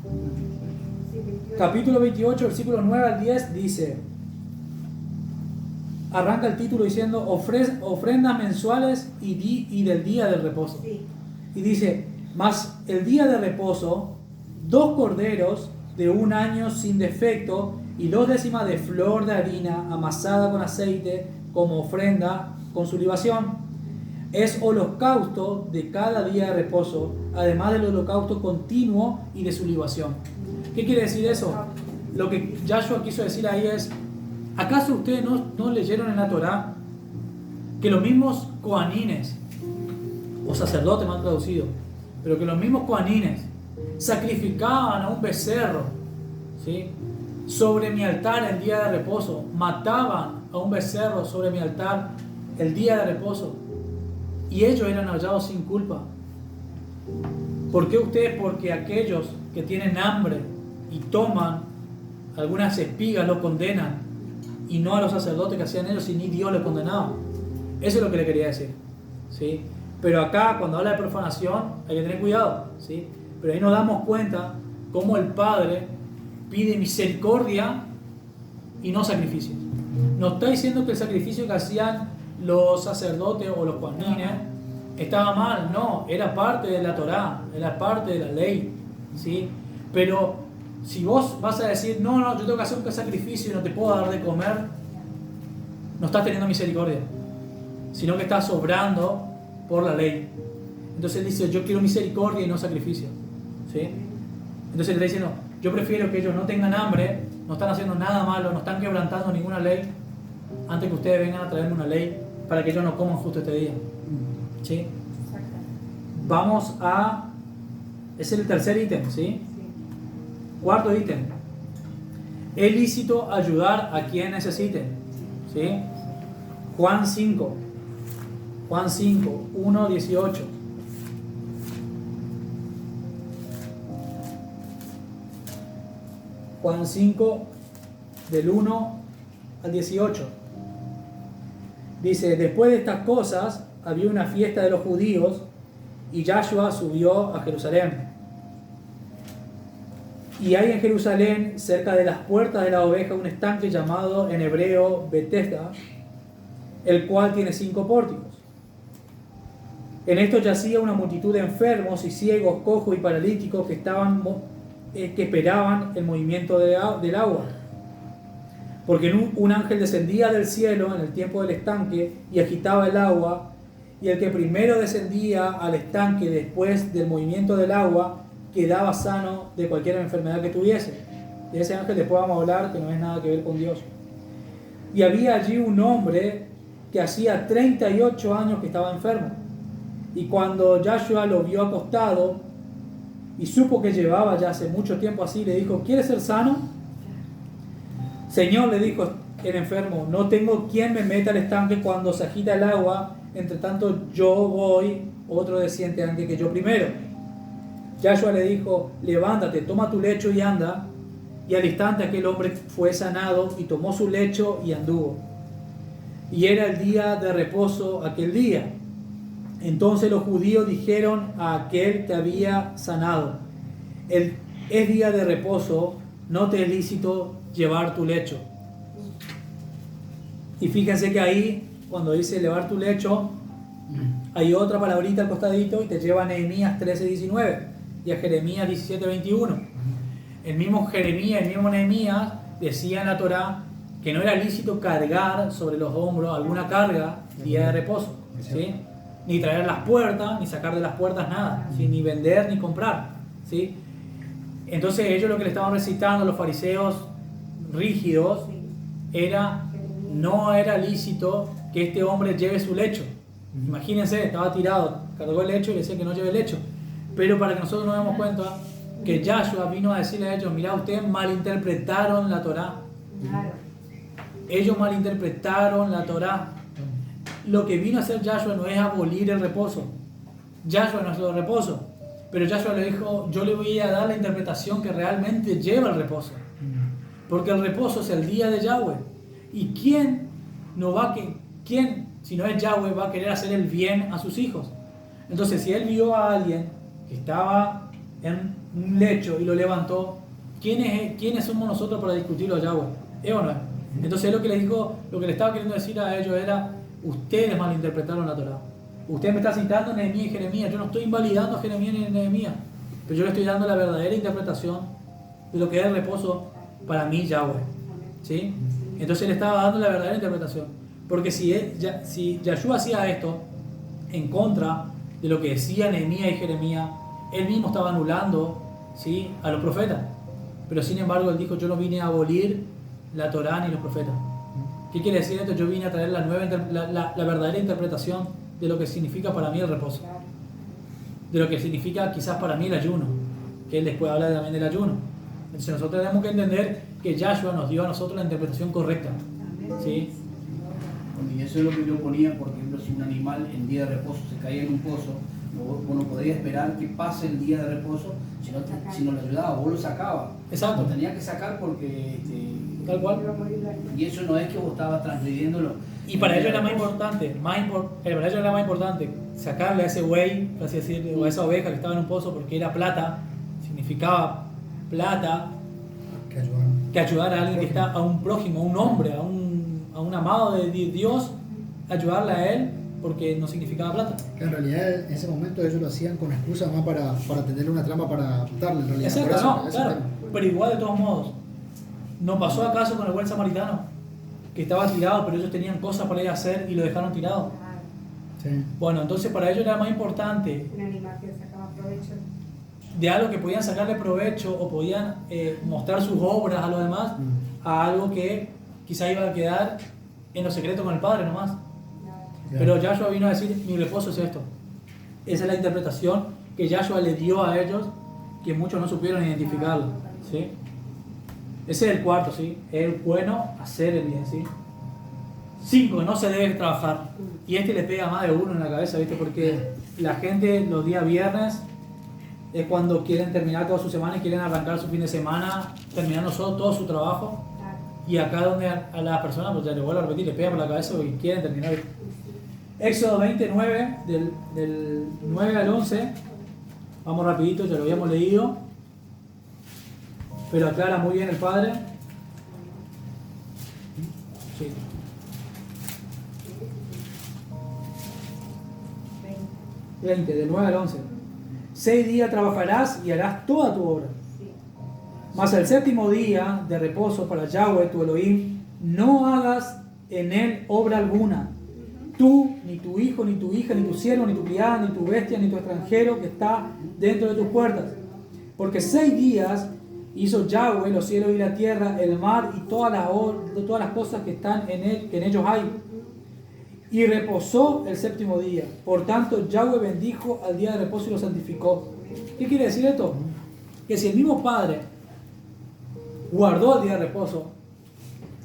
C: Sí, 28.
A: Capítulo 28, versículos 9 al 10 dice, arranca el título diciendo ofrendas mensuales y del día del reposo.
C: Sí.
A: Y dice, mas el día de reposo, 2 corderos de 1 año sin defecto y 2 décimas de flor de harina amasada con aceite como ofrenda con su libación. Es holocausto de cada día de reposo, además del holocausto continuo y de su libación. ¿Qué quiere decir eso? Lo que Yahshua quiso decir ahí es, ¿acaso ustedes no leyeron en la Torá que los mismos coanines, o sacerdotes me han traducido, pero que los mismos coanines sacrificaban a un becerro, ¿sí?, sobre mi altar el día de reposo, mataban a un becerro sobre mi altar el día de reposo, y ellos eran hallados sin culpa? ¿Por qué ustedes? Porque aquellos que tienen hambre y toman algunas espigas lo condenan, y no a los sacerdotes que hacían ellos, y ni Dios les condenaba. Eso es lo que le quería decir, ¿sí? Pero acá, cuando habla de profanación, hay que tener cuidado, ¿sí? Pero ahí nos damos cuenta cómo el Padre pide misericordia y no sacrificios. No está diciendo que el sacrificio que hacían los sacerdotes o los coanines estaba mal, no, era parte de la Torá, era parte de la ley, ¿sí? Pero si vos vas a decir, no, yo tengo que hacer un sacrificio y no te puedo dar de comer, no estás teniendo misericordia, sino que estás obrando por la ley. Entonces él dice, yo quiero misericordia y no sacrificio, ¿sí? Entonces le está diciendo, yo prefiero que ellos no tengan hambre, no están haciendo nada malo, no están quebrantando ninguna ley, antes que ustedes vengan a traerme una ley para que ellos no coman justo este día, ¿sí? Vamos a... Ese es el tercer ítem, ¿sí?
C: Sí.
A: Cuarto ítem. Es lícito ayudar a quien necesite, ¿sí? Juan 5, 1, 18. Juan 5, del 1 al 18. Dice, después de estas cosas, había una fiesta de los judíos y Yahshua subió a Jerusalén. Y hay en Jerusalén, cerca de las puertas de la oveja, un estanque llamado en hebreo Betesda, el cual tiene 5 pórticos. En esto yacía una multitud de enfermos y ciegos, cojos y paralíticos que esperaban el movimiento del agua. Porque un ángel descendía del cielo en el tiempo del estanque y agitaba el agua, y el que primero descendía al estanque después del movimiento del agua quedaba sano de cualquier enfermedad que tuviese. De ese ángel después vamos a hablar, que no es nada que ver con Dios. Y había allí un hombre que hacía 38 años que estaba enfermo. Y cuando Yahshua lo vio acostado y supo que llevaba ya hace mucho tiempo así, le dijo, ¿quieres ser sano? Señor, le dijo el enfermo, no tengo quien me meta al estanque cuando se agita el agua, entre tanto yo voy, otro desciende antes que yo primero. Yahshua le dijo, levántate, toma tu lecho y anda. Y al instante aquel hombre fue sanado y tomó su lecho y anduvo. Y era el día de reposo aquel día. Entonces los judíos dijeron a aquel que había sanado, es día de reposo, no te es lícito llevar tu lecho. Y fíjense que ahí, cuando dice llevar tu lecho, hay otra palabrita al costadito y te lleva a Nehemías 13:19 y a Jeremías 17:21. El mismo Jeremías, el mismo Nehemías decía en la Torá que no era lícito cargar sobre los hombros alguna carga día de reposo, ¿sí? Ni traer las puertas, ni sacar de las puertas nada, ¿sí? Ni vender, ni comprar, ¿sí? Entonces ellos lo que le estaban recitando, los fariseos rígidos, era, no era lícito que este hombre lleve su lecho. Imagínense, estaba tirado, cargó el lecho y le decía que no lleve el lecho. Pero para que nosotros nos demos cuenta que Yahshua vino a decirle a ellos, mirá, ustedes malinterpretaron la Torá.
C: Claro.
A: Ellos malinterpretaron la Torá. Lo que vino a hacer Yahshua no es abolir el reposo. Yahshua no es el reposo. Pero Yahshua le dijo, yo le voy a dar la interpretación que realmente lleva el reposo. Porque el reposo es el día de Yahweh. ¿Y quién si no es Yahweh, va a querer hacer el bien a sus hijos? Entonces, si él vio a alguien que estaba en un lecho y lo levantó, ¿quiénes somos nosotros para discutirlo a Yahweh? ¿Es o no es? Entonces, lo que le dijo, lo que le estaba queriendo decir a ellos era, ustedes malinterpretaron la Torá. Usted me está citando Nehemías y Jeremías. Yo no estoy invalidando a Jeremías ni a Nehemías, pero yo le estoy dando la verdadera interpretación de lo que es el reposo para mí, Yahweh. ¿Sí? Entonces le estaba dando la verdadera interpretación. Porque si Yahshua hacía esto en contra de lo que decía Nehemías y Jeremías, él mismo estaba anulando, ¿sí?, a los profetas. Pero sin embargo él dijo, yo no vine a abolir la Torá ni los profetas. ¿Qué quiere decir esto? Yo vine a traer la verdadera interpretación de lo que significa para mí el reposo. De lo que significa quizás para mí el ayuno. Que él después habla también del ayuno. Entonces nosotros tenemos que entender que Yahshua nos dio a nosotros la interpretación correcta. ¿Sí?
B: Y eso es lo que yo ponía, por ejemplo, si un animal en día de reposo se caía en un pozo, vos no podrías esperar que pase el día de reposo si no lo ayudaba, vos lo sacabas.
A: Exacto.
B: Lo tenías que sacar porque...
A: Tal cual.
B: Y eso no es que vos estabas transgrediéndolo.
A: Y para ellos era más importante, para ellos era más importante sacarle a ese buey, por así decirlo, o a esa oveja que estaba en un pozo, porque era plata, significaba plata, que ayudar a alguien que está, a un prójimo, a un hombre, a un amado de Dios, ayudarle a él, porque no significaba plata.
D: Que en realidad en ese momento ellos lo hacían con excusa más para tenderle una trampa para apuntarle en realidad.
A: Exacto,
D: Por eso,
A: no, claro, pero igual de todos modos, ¿no pasó acaso con el buen samaritano? Que estaba tirado, pero ellos tenían cosas para ir a hacer y lo dejaron tirado.
D: Sí.
A: Bueno, entonces para ellos era más importante
C: Un animal que sacaba provecho.
A: de algo que podían sacarle provecho o podían mostrar sus obras a los demás, a algo que quizá iba a quedar en lo secreto con el Padre nomás. Pero Yahshua vino a decir, mi reposo es esto. Esa es la interpretación que Yahshua le dio a ellos, que muchos no supieron identificarlo. ¿Sí? Ese es el cuarto, ¿sí? Es bueno hacer el bien, ¿sí? 5, no se debe trabajar. Y este le pega más de uno en la cabeza, ¿viste? Porque la gente los días viernes es cuando quieren terminar toda su semana y quieren arrancar su fin de semana terminando todo su trabajo. Y acá donde a las personas, pues ya le vuelvo a repetir, le pega por la cabeza porque quieren terminar. Éxodo 29, del 9 al 11. Vamos rapidito, ya lo habíamos leído. Pero aclara muy bien el Padre. Sí. 20, del 9 al 11. 6 días trabajarás y harás toda tu obra. Mas el séptimo día de reposo para Yahweh tu Elohim, no hagas en él obra alguna. Tú, ni tu hijo, ni tu hija, ni tu siervo, ni tu criada, ni tu bestia, ni tu extranjero que está dentro de tus puertas. Porque 6 días hizo Yahweh los cielos y la tierra, el mar y todas las cosas que están en él, que en ellos hay. Y reposó el séptimo día. Por tanto, Yahweh bendijo al día de reposo y lo santificó. ¿Qué quiere decir esto? Que si el mismo Padre guardó el día de reposo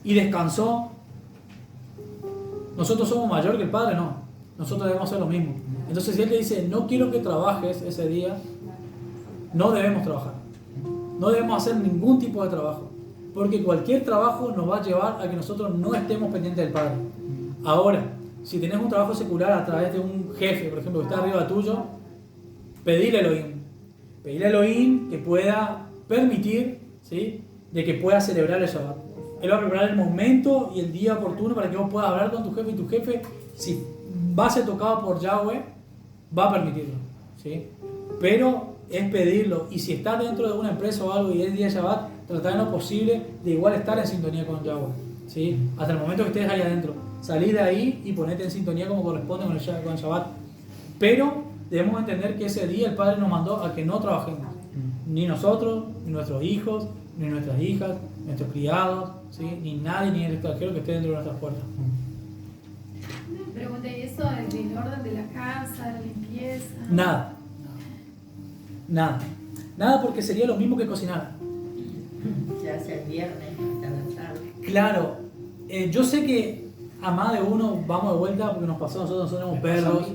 A: y descansó, nosotros somos mayor que el Padre, no. Nosotros debemos hacer lo mismo. Entonces, si Él te dice, no quiero que trabajes ese día, no debemos trabajar. No debemos hacer ningún tipo de trabajo. Porque cualquier trabajo nos va a llevar a que nosotros no estemos pendientes del Padre. Ahora, si tenés un trabajo secular a través de un jefe, por ejemplo, que está arriba tuyo, pedile a Elohim. Pedile a Elohim que pueda permitir, ¿sí?, de que puedas celebrar el Shabbat. Él va a preparar el momento y el día oportuno para que vos puedas hablar con tu jefe, y tu jefe, si va a ser tocado por Yahweh, va a permitirlo, ¿sí? Pero es pedirlo, y si estás dentro de una empresa o algo y es día de Shabbat, tratar en lo posible de igual estar en sintonía con Yahweh, ¿sí? ¿sí? Hasta el momento que estés ahí adentro. Salí de ahí y ponete en sintonía como corresponde con el Shabbat. Pero debemos entender que ese día el Padre nos mandó a que no trabajemos. Ni nosotros, ni nuestros hijos, ni nuestras hijas, nuestros criados, ¿sí? Ni nadie, ni el extranjero que esté dentro de nuestras puertas.
E: Pregunté, ¿y eso del orden de la casa, la limpieza?
A: Nada. Nada. Nada, porque sería lo mismo que cocinar.
F: Se hace el viernes hasta la tarde.
A: Claro, yo sé que a más de uno vamos de vuelta porque nos pasó, nosotros somos perros.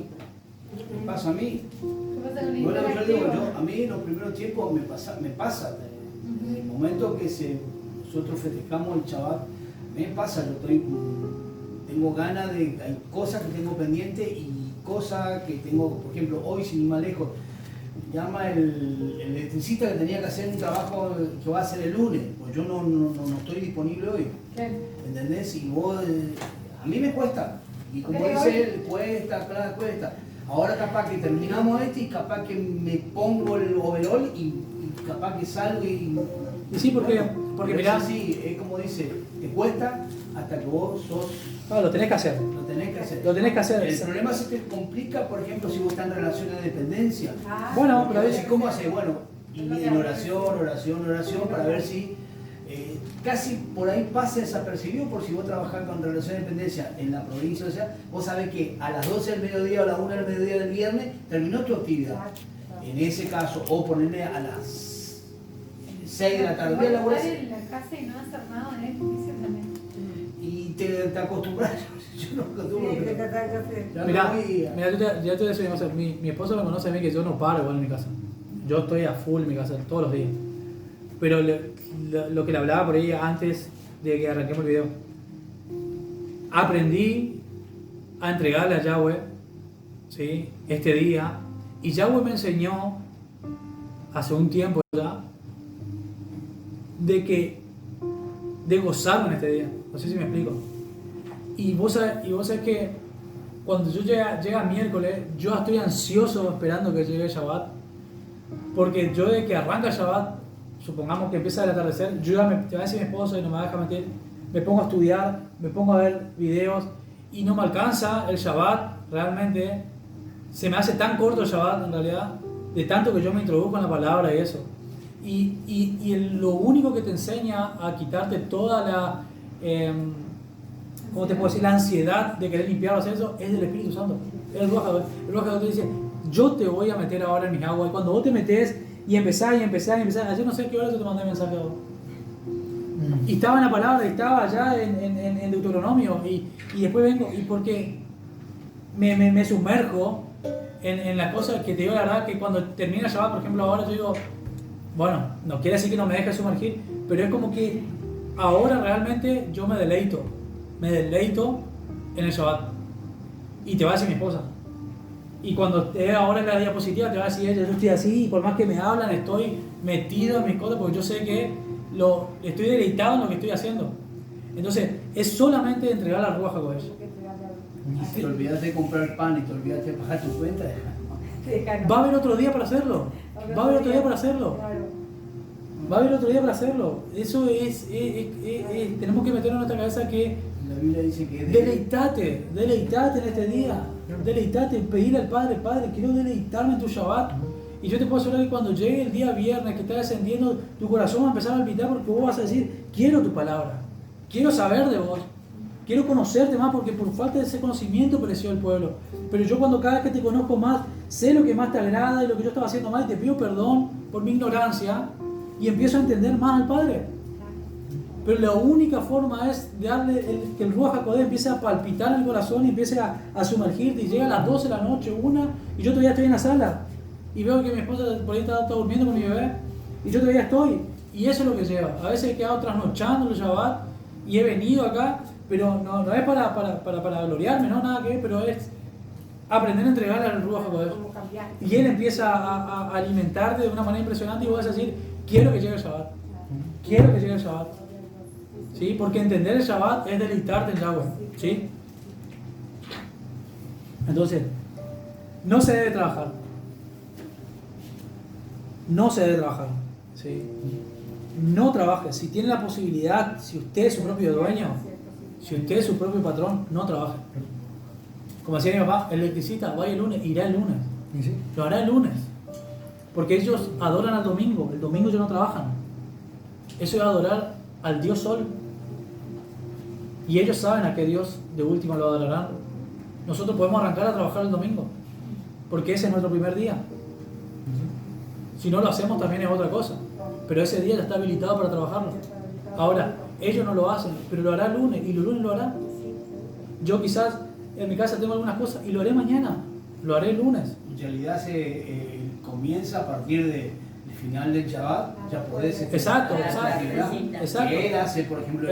B: Me pasa a mí.
E: ¿Qué pasa con el
B: Bueno, yo digo,
E: interactivo?
B: a mí en los primeros tiempos me pasa. En el momento que nosotros festejamos el Shabbat, me pasa, tengo ganas de, hay cosas que tengo pendientes y cosas que tengo, por ejemplo, hoy sin ir más lejos, llama el electricista que tenía que hacer un trabajo que va a hacer el lunes, pues yo no estoy disponible hoy, ¿entendés? Y vos, a mí me cuesta, y como dice él, cuesta, claro, cuesta. Ahora capaz que terminamos y capaz que me pongo el overol y capaz que salgo y
A: sí, porque mirá,
B: sí, es como dice, te cuesta hasta que vos sos.
A: lo tenés que hacer.
B: Lo tenés que hacer.
A: Lo tenés que hacer.
B: El problema se te complica, por ejemplo, si vos estás en relaciones de dependencia.
A: Bueno,
B: Porque
A: pero
B: a veces, ¿cómo haces? Bueno, y en oración, para ver si casi por ahí pasa desapercibido, por si vos trabajás con relaciones de dependencia en la provincia, o sea, vos sabés que a las 12 del mediodía o a las 1 del mediodía del viernes terminó tu actividad. En ese caso, o ponerle a las 6 de la tarde.
E: Igual
B: laburar
E: estar en la casa y no hacer nada es difícil también.
B: y te acostumbras. Yo no acostumbro. Ya
A: Mirá,
B: no voy a-
A: ya te voy a decir una cosa. Mi esposa me conoce a mí que yo no paro igual en mi casa. Yo estoy a full en mi casa todos los días. Pero lo que le hablaba por ahí antes de que arranquemos el video, aprendí a entregarle a Yahweh, ¿sí? Este día, y Yahweh me enseñó hace un tiempo ya de gozarme en este día. No sé si me explico. Y vos sabés que cuando yo llega miércoles, yo estoy ansioso esperando que llegue el Shabbat, porque yo de que arranca el Shabbat, supongamos que empieza el atardecer, yo ya te va a decir mi esposa y no me deja mentir, me pongo a estudiar, me pongo a ver videos y no me alcanza el Shabbat, realmente se me hace tan corto el Shabbat en realidad, de tanto que yo me introduzco en la palabra y eso. Y lo único que te enseña a quitarte toda la, ¿cómo te puedo decir? La ansiedad de querer limpiar o hacer eso es del Espíritu Santo. El Ruach HaKodesh te dice, yo te voy a meter ahora en mis aguas. Y cuando vos te metés y empezás, ayer no sé a qué hora yo te mandé mensaje a vos. Y estaba en la palabra, y estaba allá en Deuteronomio, y después vengo, y porque me sumerjo en las cosas que te digo la verdad, que cuando termina el Shabbat, por ejemplo, ahora yo digo, bueno, no quiere decir que no me deje sumergir, pero es como que ahora realmente yo me deleito en el Shabbat. Y te va a decir mi esposa. Y cuando esté ahora en la diapositiva te va a decir ella, yo estoy así, y por más que me hablan, estoy metido en mis cosas, porque yo sé que estoy deleitado en lo que estoy haciendo. Entonces, es solamente entregar la Ruach HaKodesh.
B: Y te olvidas de comprar pan y te olvidas de pagar tu cuenta.
A: Va a haber otro día para hacerlo. Va a haber otro día para hacerlo. Va a haber otro día para hacerlo. Eso es tenemos que meter en nuestra cabeza que
B: La Biblia dice que
A: deleitate en este día. Deleitate, pedirle al Padre, quiero deleitarme en tu Shabbat. Y yo te puedo asegurar que cuando llegue el día viernes que está descendiendo, tu corazón va a empezar a palpitar porque vos vas a decir, quiero tu palabra, quiero saber de vos, quiero conocerte más, porque por falta de ese conocimiento pereció el pueblo. Pero yo cuando cada vez que te conozco más, sé lo que más te agrada y lo que yo estaba haciendo mal, y te pido perdón por mi ignorancia y empiezo a entender más al Padre. Pero la única forma es darle que el Ruach HaKodesh empiece a palpitar en el corazón y empiece a sumergirte, y llega a las 12 de la noche, y yo todavía estoy en la sala y veo que mi esposa por ahí está durmiendo con mi bebé y yo todavía estoy, y eso es lo que lleva. A veces he quedado trasnochando el Shabbat y he venido acá, pero no es para gloriarme, no, nada que ver, pero es aprender a entregarle al Ruach HaKodesh, y él empieza a alimentarte de una manera impresionante, y vos vas a decir, quiero que llegue el Shabbat, quiero que llegue el Shabbat. ¿Sí? Porque entender el Shabbat es deleitarte en Yahweh. ¿Sí? Entonces, no se debe trabajar. No se debe trabajar. ¿Sí? No trabaje. Si tiene la posibilidad, si usted es su propio dueño, Si usted es su propio patrón, no trabaje. Como decía mi papá, el electricista vaya el lunes, irá el lunes.
D: ¿Y sí?
A: Lo hará el lunes. Porque ellos adoran al domingo. El domingo ellos no trabajan. Eso es adorar al Dios Sol. Y ellos saben a qué Dios de último lo adorarán. Nosotros podemos arrancar a trabajar el domingo. Porque ese es nuestro primer día. Si no lo hacemos también es otra cosa. Pero ese día ya está habilitado para trabajarlo. Ahora, ellos no lo hacen, pero lo hará el lunes. Y los lunes lo harán. Yo quizás en mi casa tengo algunas cosas y lo haré mañana. Lo haré el lunes.
B: En realidad comienza a partir del final del Shabbat, ya podés...
A: Exacto,
F: Para
A: exacto.
F: la tardecita.
A: Exacto.
B: Que él hace, por ejemplo,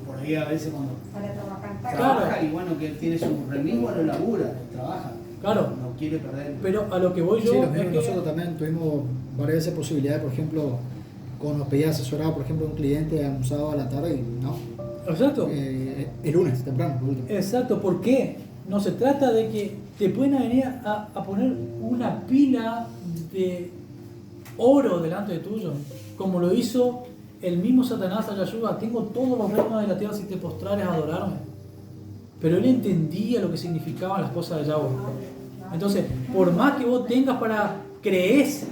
B: por ahí a veces cuando
C: Para trabajar tarde.
B: trabaja y bueno, que él tiene su remis, bueno, labura, trabaja.
A: Claro.
B: No quiere perder.
A: Pero a lo que voy yo
D: Sí, lo
A: es
D: mismo
A: que...
D: nosotros también tuvimos varias veces posibilidades, por ejemplo, cuando nos pedía asesorado, por ejemplo, un cliente un sábado a la tarde y no.
A: Exacto.
D: El lunes, temprano, por último.
A: Exacto, ¿por qué? No se trata de que te pueden venir a poner una pila de oro delante de tuyo, como lo hizo el mismo Satanás a Yahshua. Tengo todos los reinos de la tierra si te postrares a adorarme. Pero él entendía lo que significaban las cosas de Yahweh. Entonces, por más que vos tengas para... crees,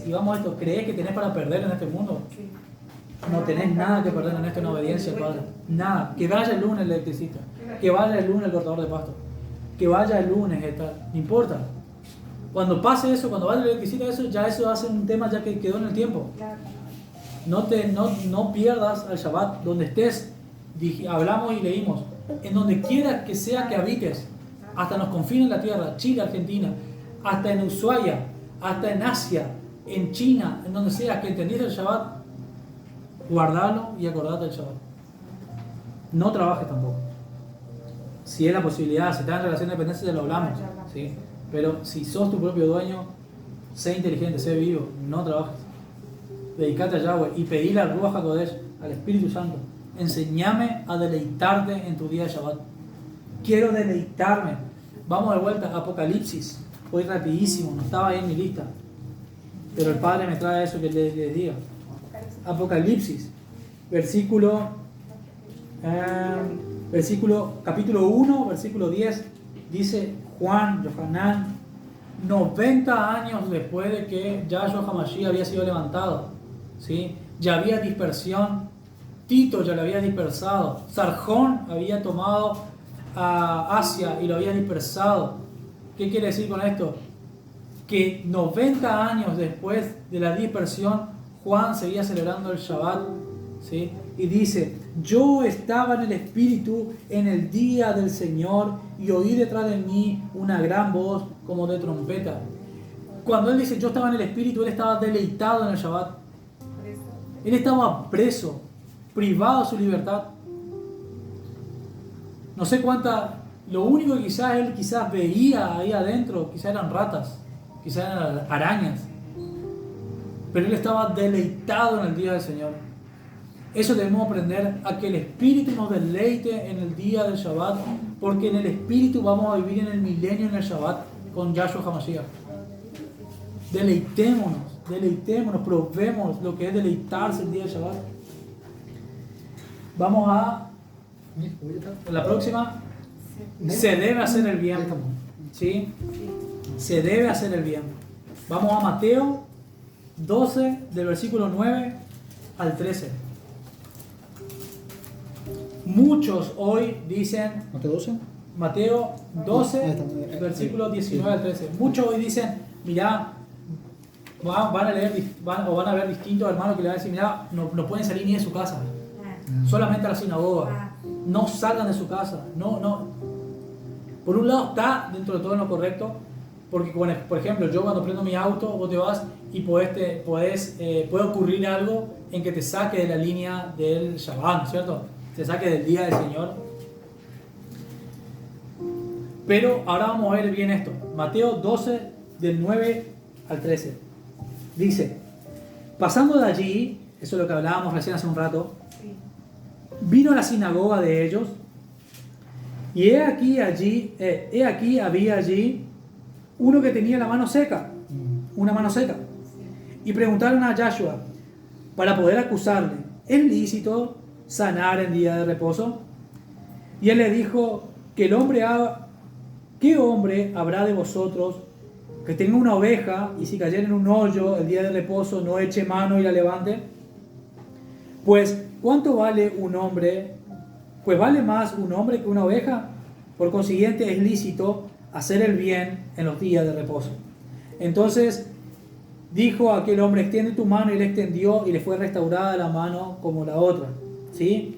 A: y vamos a esto, crees que tenés para perder en este mundo. No tenés nada que perder en esto en obediencia, Padre. Nada. Que vaya el lunes el electricista. Que vaya el lunes el cortador de pasto. Que vaya el lunes no importa. Cuando pase eso, cuando vaya el electricista, eso hace un tema ya que quedó en el tiempo. No pierdas al Shabbat. Donde estés, hablamos y leímos. En donde quiera que sea que habites. Hasta en los confines de la tierra. Chile, Argentina. Hasta en Ushuaia. Hasta en Asia. En China. En donde sea que entendiste el Shabbat. Guardalo y acordate del Shabbat. No trabajes tampoco. Si es la posibilidad, si estás en relación de dependencia, ya lo hablamos. ¿Sí? Pero si sos tu propio dueño, sé inteligente, sé vivo, no trabajes. Dedicate a Yahweh y pedile al Ruach HaKodesh, al Espíritu Santo. Enseñame a deleitarte en tu día de Shabbat. Quiero deleitarme. Vamos de vuelta a Apocalipsis. Voy rapidísimo, no estaba ahí en mi lista. Pero el Padre me trae eso que les diga. Apocalipsis, capítulo 1, versículo 10, dice Yohanan, 90 años después de que Yahshua HaMashiach había sido levantado, ¿sí? Ya había dispersión, Tito ya lo había dispersado, Sarjón había tomado a Asia y lo había dispersado. ¿Qué quiere decir con esto? Que 90 años después de la dispersión, Juan seguía celebrando el Shabbat, ¿sí? Y dice, yo estaba en el Espíritu en el día del Señor y oí detrás de mí una gran voz como de trompeta. Cuando él dice, yo estaba en el Espíritu, él estaba deleitado en el Shabbat. Él estaba preso, privado de su libertad. No sé lo único que él veía ahí adentro, quizás eran ratas, quizás eran arañas. Pero él estaba deleitado en el día del Señor. Eso debemos aprender, a que el Espíritu nos deleite en el día del Shabbat, porque en el Espíritu vamos a vivir en el milenio en el Shabbat con Yahshua HaMashiach. Deleitémonos, probemos lo que es deleitarse el día del Shabbat. Vamos a la próxima. Se debe hacer el bien. ¿Sí? Se debe hacer el bien. Vamos a Mateo 12, del versículo 9 al 13. Muchos hoy dicen, Mateo 12, versículo 19 al 13. Muchos hoy dicen, mirá, van a ver distintos hermanos que le van a decir, mirá, no pueden salir ni de su casa, solamente a la sinagoga, no salgan de su casa. No. Por un lado está dentro de todo en lo correcto, porque por ejemplo, yo cuando prendo mi auto, vos te vas y puede ocurrir algo en que te saque de la línea del Shabbat, ¿cierto? Te saque del día del Señor. Pero ahora vamos a ver bien esto. Mateo 12, del 9 al 13. Dice, pasando de allí, eso es lo que hablábamos recién hace un rato, vino a la sinagoga de ellos, y he aquí había allí uno que tenía la mano seca, una mano seca. Y preguntaron a Yahshua para poder acusarle, ¿es lícito sanar en día de reposo? Y él le dijo que ¿qué hombre habrá de vosotros que tenga una oveja y si cayera en un hoyo el día de reposo no eche mano y la levante? Pues, ¿cuánto vale un hombre? Pues vale más un hombre que una oveja. Por consiguiente, es lícito hacer el bien en los días de reposo. Entonces dijo a aquel hombre: extiende tu mano, y le extendió, y le fue restaurada la mano como la otra. ¿Sí?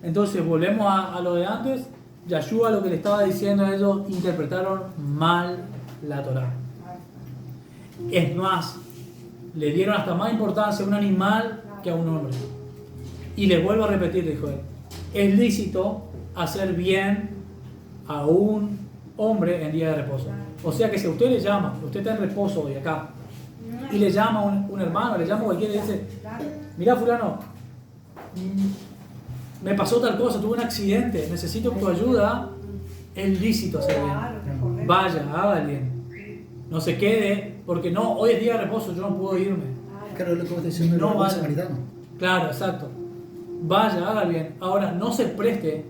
A: Entonces volvemos a lo de antes. Yahshua, lo que le estaba diciendo a ellos, interpretaron mal la Torá. Es más, le dieron hasta más importancia a un animal que a un hombre. Y les vuelvo a repetir, dijo él, es lícito hacer bien a un hombre en día de reposo. O sea que si a usted le llama, usted está en reposo hoy acá, y le llama un hermano, le llama cualquiera y dice: mira fulano, me pasó tal cosa, tuve un accidente, necesito tu ayuda, es lícito hacer bien. Vaya, haga el bien. No se quede, porque no, hoy es día de reposo, yo no puedo irme.
D: Claro, es lo que vos estás diciendo
A: No
D: del
A: vaya.
D: samaritano.
A: Claro, exacto. Vaya, haga el bien. Ahora, no se preste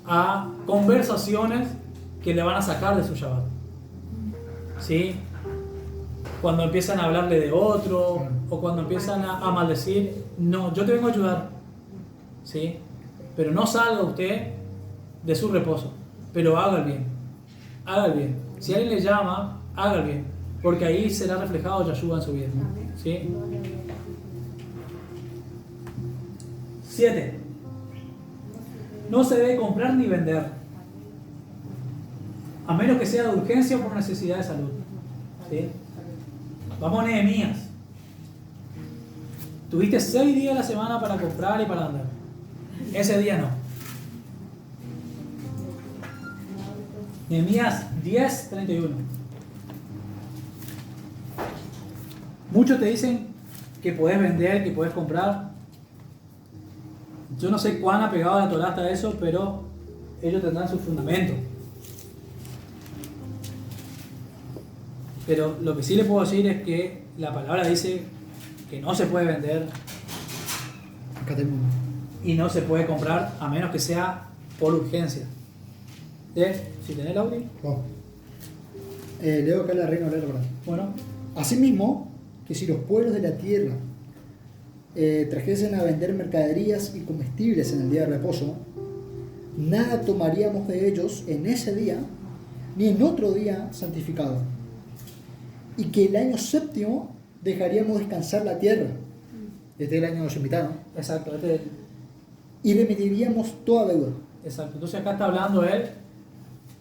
A: a conversaciones que le van a sacar de su Shabbat. ¿Sí? Cuando empiezan a hablarle de otro, o cuando empiezan a maldecir, no, yo te vengo a ayudar. ¿Sí? Pero no salga usted de su reposo, pero haga el bien. Haga el bien. Si alguien le llama, haga el bien, porque ahí será reflejado Yahshua en su vida. ¿Sí? 7. No se debe comprar ni vender, a menos que sea de urgencia o por necesidad de salud. ¿Sí? Vamos a Nehemías. Tuviste 6 días a la semana para comprar y para vender. Ese día no. Nehemías 10:31. Muchos te dicen que puedes vender, que puedes comprar. Yo no sé cuán apegado a la Torá está eso, pero ellos tendrán su fundamento. Pero lo que sí le puedo decir es que la palabra dice que no se puede vender
D: Acá tengo.
A: y no se puede comprar a menos que sea por urgencia. ¿Sí? Si tenés el audio.
D: Wow. Leo acá la Reina Valera, ¿verdad?
A: Bueno,
D: Asimismo, que si los pueblos de la tierra trajesen a vender mercaderías y comestibles en el día de reposo, nada tomaríamos de ellos en ese día, ni en otro día santificado. Y que el año séptimo dejaríamos descansar la tierra. Este es el año Shemitah, ¿no?
A: exacto.
D: Y remitiríamos toda deuda.
A: Exacto. Entonces acá está hablando él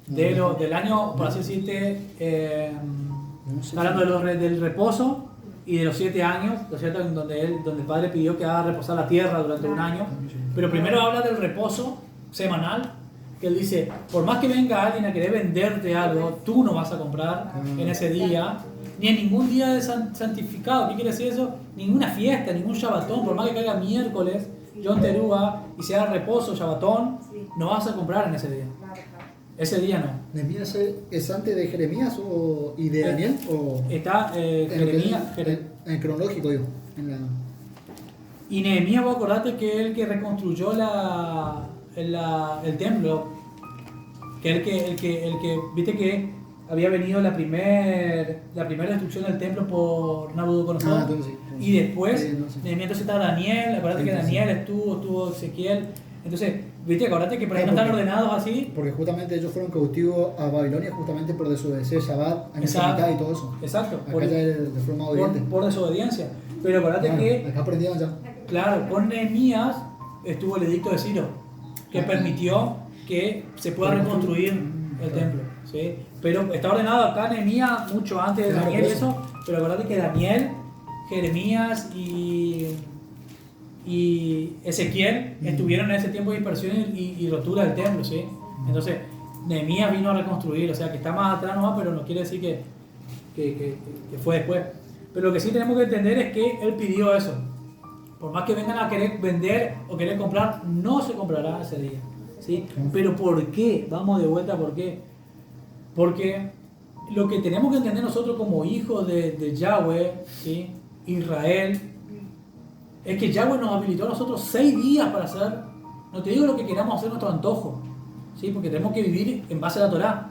A: del año, por así decirte, está hablando del reposo y de los 7 años, ¿no es cierto? Donde el Padre pidió que haga reposar la tierra durante un año. Pero primero habla del reposo semanal, que él dice: por más que venga alguien a querer venderte algo, tú no vas a comprar en ese día, ni en ningún día de santificado. ¿Qué quiere decir eso? Ninguna fiesta, ningún Shabbatón, por más que caiga miércoles, Yom Teruah, y se haga reposo, Shabbatón, no vas a comprar en ese día. Ese día no.
D: ¿Nehemías es antes de Jeremías y de Daniel? ¿O
A: Está
D: en
A: Jeremías.
D: en el cronológico, digo?
A: Y Nehemías, vos acordate que es el que reconstruyó el templo. Que el que viste que había venido la primera destrucción del templo por Nabucodonosor.
D: Entonces sí.
A: Y después,
D: Sí, no sé.
A: Nehemías, entonces está Daniel, acordate que Daniel estuvo Ezequiel. Entonces, viste, acordate que por ahí no están ordenados así.
D: Porque justamente ellos fueron cautivos a Babilonia justamente por desobedecer Shabbat, año Shemitah y todo eso.
A: Exacto.
D: Acá ya de forma obediente.
A: Por desobediencia. Pero acordate
D: Claro,
A: que,
D: acá aprendieron ya.
A: claro, con Nehemías estuvo el edicto de Ciro, que permitió que se pueda reconstruir el templo. ¿Sí? Pero está ordenado acá Nehemías mucho antes de
D: Claro,
A: Daniel y
D: por eso.
A: eso. Pero acordate que Daniel, Jeremías y Ezequiel estuvieron en ese tiempo de dispersión y rotura del templo, ¿sí? Entonces, Nehemías vino a reconstruir, o sea, que está más atrás nomás, pero no quiere decir que fue después. Pero lo que sí tenemos que entender es que él pidió eso. Por más que vengan a querer vender o querer comprar, no se comprará ese día, ¿sí? Pero ¿por qué? Vamos de vuelta, ¿por qué? Porque lo que tenemos que entender nosotros como hijos de Yahweh, ¿sí? Israel, es que Yahweh nos habilitó a nosotros 6 días para hacer No te digo lo que queramos hacer nuestro antojo, ¿sí? Porque tenemos que vivir en base a la Torá.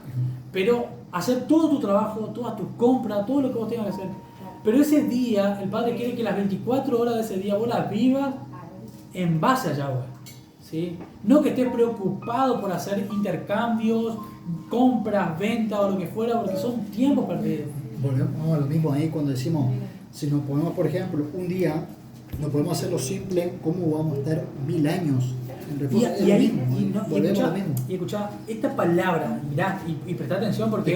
A: Pero hacer todo tu trabajo, todas tus compras, todo lo que vos tengas que hacer. Pero ese día, el Padre quiere que las 24 horas de ese día vos las vivas en base a Yahweh, ¿sí? No que estés preocupado por hacer intercambios, compras, ventas o lo que fuera, porque son tiempos perdidos.
D: Volvemos a lo mismo ahí cuando decimos, si nos ponemos, por ejemplo, un día, no podemos hacerlo simple, ¿cómo vamos a estar 1000 años en reposo?
A: Y escuchá, esta palabra, mirá, y prestá atención porque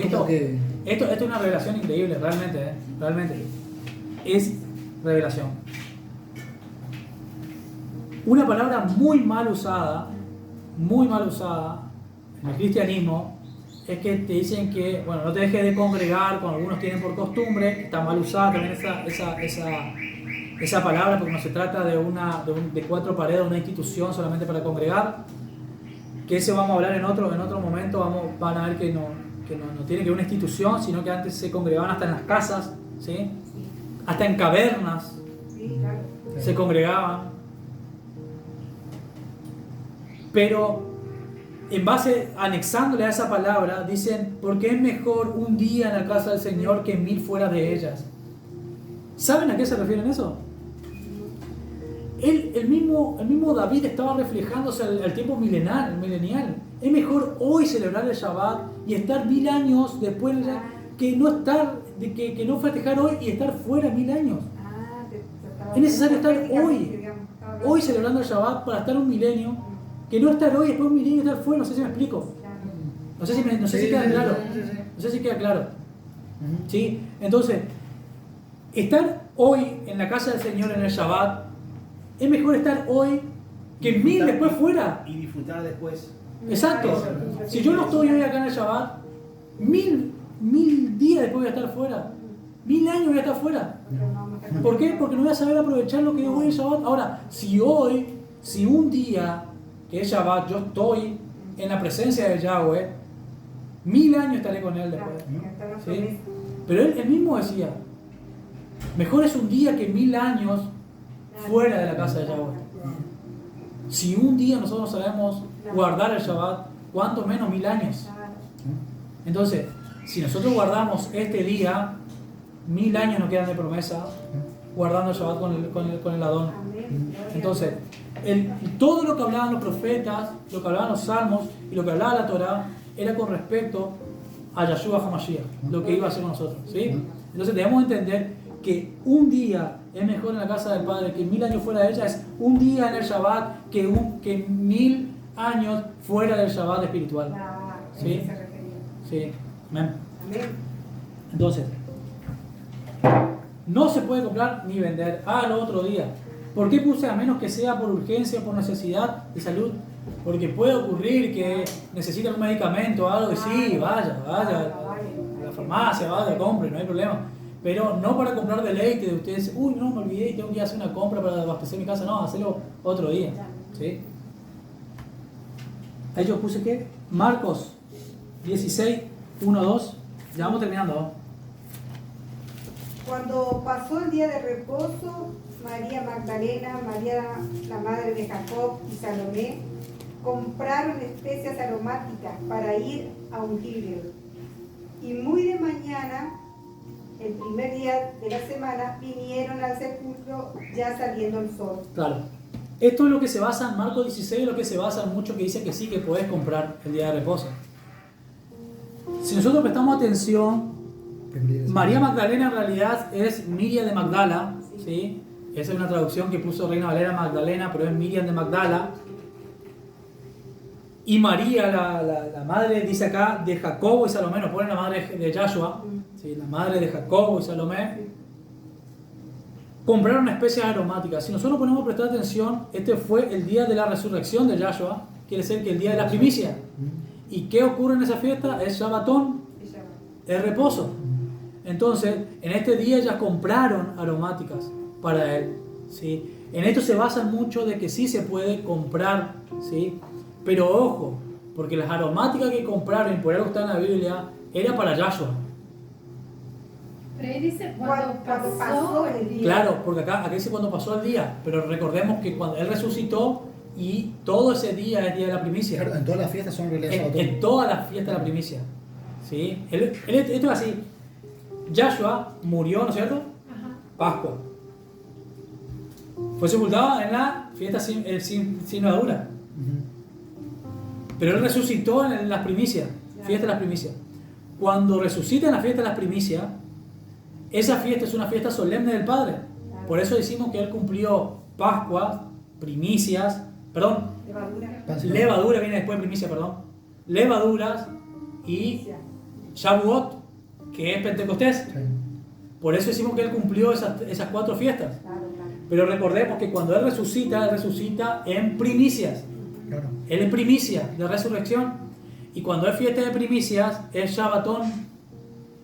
A: esto es una revelación increíble, realmente, realmente. Es revelación. Una palabra muy mal usada en el cristianismo, es que te dicen que, bueno, no te dejes de congregar, como algunos tienen por costumbre, que está mal usada también esa palabra, porque no se trata de 4 paredes, una institución solamente para congregar, que eso vamos a hablar en otro momento, van a ver que no tiene que ver una institución, sino que antes se congregaban hasta en las casas, ¿sí? Hasta en cavernas se congregaban. Pero en base, anexándole a esa palabra, dicen, porque es mejor un día en la casa del Señor que 1000 fuera de ellas. ¿Saben a qué se refieren eso? El mismo David estaba reflejándose al tiempo milenial. Es mejor hoy celebrar el Shabbat y estar 1000 años después que no festejar hoy y estar fuera 1000 años. Es necesario estar hoy celebrando el Shabbat para estar un milenio, que no estar hoy y después un milenio y estar fuera. No sé si me explico. No sé si queda claro. No sé si queda claro. ¿Sí? Entonces, estar hoy en la casa del Señor en el Shabbat es mejor estar hoy que 1000 después fuera.
B: Y disfrutar después.
A: Exacto. Si yo no estoy hoy acá en el Shabbat, 1000 días después voy a estar fuera. 1000 años voy a estar fuera. ¿Por qué? Porque no voy a saber aprovechar lo que es hoy el Shabbat. Ahora, si un día que es Shabbat, yo estoy en la presencia de Yahweh, 1000 años estaré con él después. ¿Sí? Pero él mismo decía, mejor es un día que 1000 años fuera de la casa de Yahweh. Si un día nosotros sabemos guardar el Shabbat, ¿cuánto menos 1000 años? Entonces, si nosotros guardamos este día, 1000 años nos quedan de promesa guardando el Shabbat con el Adón. Entonces, todo lo que hablaban los profetas, lo que hablaban los salmos y lo que hablaba la Torah era con respecto a Yahshua HaMashiach, lo que iba a hacer nosotros, ¿sí? Entonces debemos entender que un día es mejor en la casa del Padre que 1000 años fuera de ella, es un día en el Shabbat que 1000 años fuera del Shabbat espiritual. ¿Sí? Sí. Amén. Entonces, no se puede comprar ni vender al otro día. ¿Por qué puse a menos que sea por urgencia o por necesidad de salud? Porque puede ocurrir que necesitan un medicamento o algo, y sí, vaya a la farmacia, vaya, compre, no hay problema. Pero no para comprar deleite de ustedes, uy, no, me olvidé, tengo que ir a hacer una compra para abastecer mi casa, no, hacerlo otro día. ¿Sí? Ahí yo puse que Marcos 16, 1, 2, ya vamos terminando, ¿no?
C: Cuando pasó el día de reposo, María Magdalena, María la madre de Jacob y Salomé compraron especias aromáticas para ir a ungirlo. Y muy de mañana, el primer día de la semana, vinieron al sepulcro ya saliendo el sol.
A: Claro. Esto es lo que se basa en Marcos 16, lo que se basa en mucho que dice que sí, que puedes comprar el día de reposo. Si nosotros prestamos atención, María Magdalena en realidad es Miriam de Magdala, ¿sí? Esa es una traducción que puso Reina Valera Magdalena, pero es Miriam de Magdala. Y María, la madre, dice acá, de Jacobo y Salomé, nos pone la madre de Yahshua, ¿sí? La madre de Jacobo y Salomé, compraron especies aromáticas. Si nosotros ponemos a prestar atención, este fue el día de la resurrección de Yahshua, quiere decir que el día de la primicia. ¿Y qué ocurre en esa fiesta? Es Shabbatón, es reposo. Entonces, en este día ellas compraron aromáticas para él, ¿sí? En esto se basan mucho de que sí se puede comprar, ¿sí? Pero ojo, porque las aromáticas que compraron, y por algo está en la Biblia, era para Yahshua.
E: Pero ahí dice cuando
C: pasó
E: pasó
C: el día.
A: Claro, porque acá dice cuando pasó el día, pero recordemos que cuando él resucitó y todo ese día es día de la primicia.
D: Claro, en todas las fiestas son en realidad
A: En
D: Shabbatón.
A: todas las fiestas de la primicia. ¿Sí? Esto es así. Yahshua murió, ¿no es cierto?
E: Ajá.
A: Pascua. Fue sepultado en la fiesta sin levadura.
D: Ujú.
A: Pero él resucitó en las primicias, fiesta de las primicias. Cuando resucita en la fiesta de las primicias, esa fiesta es una fiesta solemne del Padre. Por eso decimos que él cumplió Pascua, primicias, perdón,
C: Levadura.
D: Pan sin
A: levadura viene después de primicia, perdón. Levaduras y Shavuot, que es Pentecostés.
D: Sí.
A: Por eso decimos que él cumplió esas 4 fiestas.
C: Claro, claro.
A: Pero recordemos que cuando él resucita en primicias.
D: Claro.
A: Él es primicia de resurrección. Y cuando es fiesta de primicias, es Shabbatón.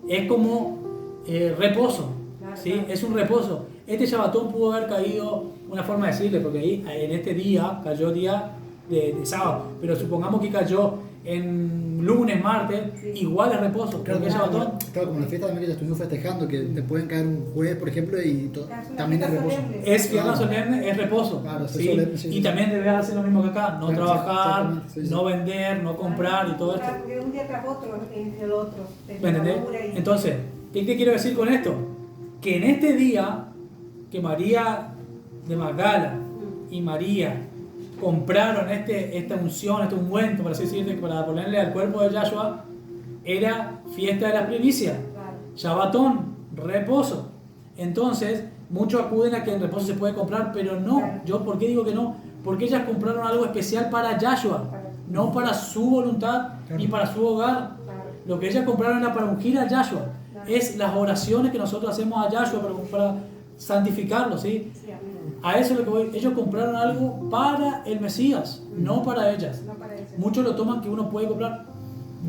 A: Es como reposo.
C: Claro,
A: ¿sí?
C: claro.
A: Es un reposo. Este Shabbatón pudo haber caído, una forma de decirle, porque ahí en este día cayó día de sábado. Pero supongamos que cayó en lunes, martes,
C: Sí.
A: igual es reposo.
D: Claro,
A: Porque es Shabbatón.
D: claro, como la fiesta también que ya estuvimos festejando, que te pueden caer un jueves, por ejemplo, y
C: Claro, es una
D: también es
C: fiesta
D: reposo.
C: solemne.
A: Es fiesta solemne, es reposo.
D: Claro, es
A: ¿sí?
D: solemne, sí,
A: Y
D: sí.
A: también debe hacer lo mismo que acá, no
D: Claro,
A: trabajar,
D: exactamente, sí, sí.
A: no vender, no comprar y todo esto.
C: Claro, porque un día tras otro es el otro. Es
A: ¿Me entendés?
C: levadura y-
A: Entonces, ¿qué quiero decir con esto? Que en este día que María de Magdala y María compraron esta unción, este ungüento, para así decirlo, para ponerle al cuerpo de Yahshua, era fiesta de las primicias.
C: Claro.
A: Shabbatón, reposo. Entonces, muchos acuden a que en reposo se puede comprar, pero no.
C: Claro.
A: ¿Yo por qué digo que no? Porque ellas compraron algo especial para Yahshua, no para su voluntad
D: Claro.
A: ni para su hogar.
C: Claro.
A: Lo que ellas compraron era para ungir a Yahshua.
C: Claro.
A: Es las oraciones que nosotros hacemos a Yahshua para santificarlo, ¿sí?
C: Sí, amén.
A: A eso es lo que voy. Ellos compraron algo para el Mesías, no para ellas.
C: No para eso.
A: Muchos lo toman que uno puede comprar.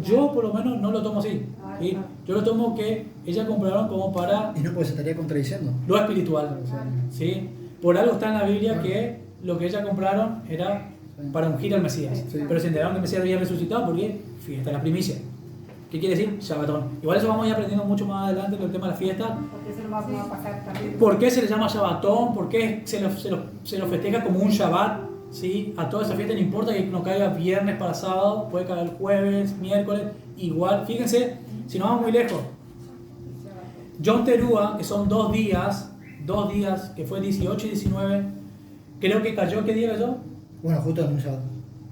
A: Yo por lo menos no lo tomo así. ¿sí? Yo lo tomo que ellas compraron como para
D: Y no, pues se estaría contradiciendo.
A: lo espiritual. ¿sí? Por algo está en la Biblia
D: Claro.
A: que lo que ellas compraron era para ungir al Mesías.
D: Sí.
A: Pero se enteraron que el Mesías había resucitado porque fiesta de la primicia. ¿Qué quiere decir? Shabbatón. Igual eso vamos a ir aprendiendo mucho más adelante con el tema de la fiesta.
C: Porque eso lo vamos a pasar también.
A: ¿Por qué se le llama Shabbatón? ¿Por qué se lo festeja como un Shabbat? ¿sí? A toda esa fiesta no importa que no caiga viernes para sábado, puede caer jueves, miércoles, igual. Fíjense, si no vamos muy lejos, Yom Teruah, que son 2 días, que fue 18 y 19, creo que cayó, ¿qué día cayó?
D: Bueno, justo en un sábado.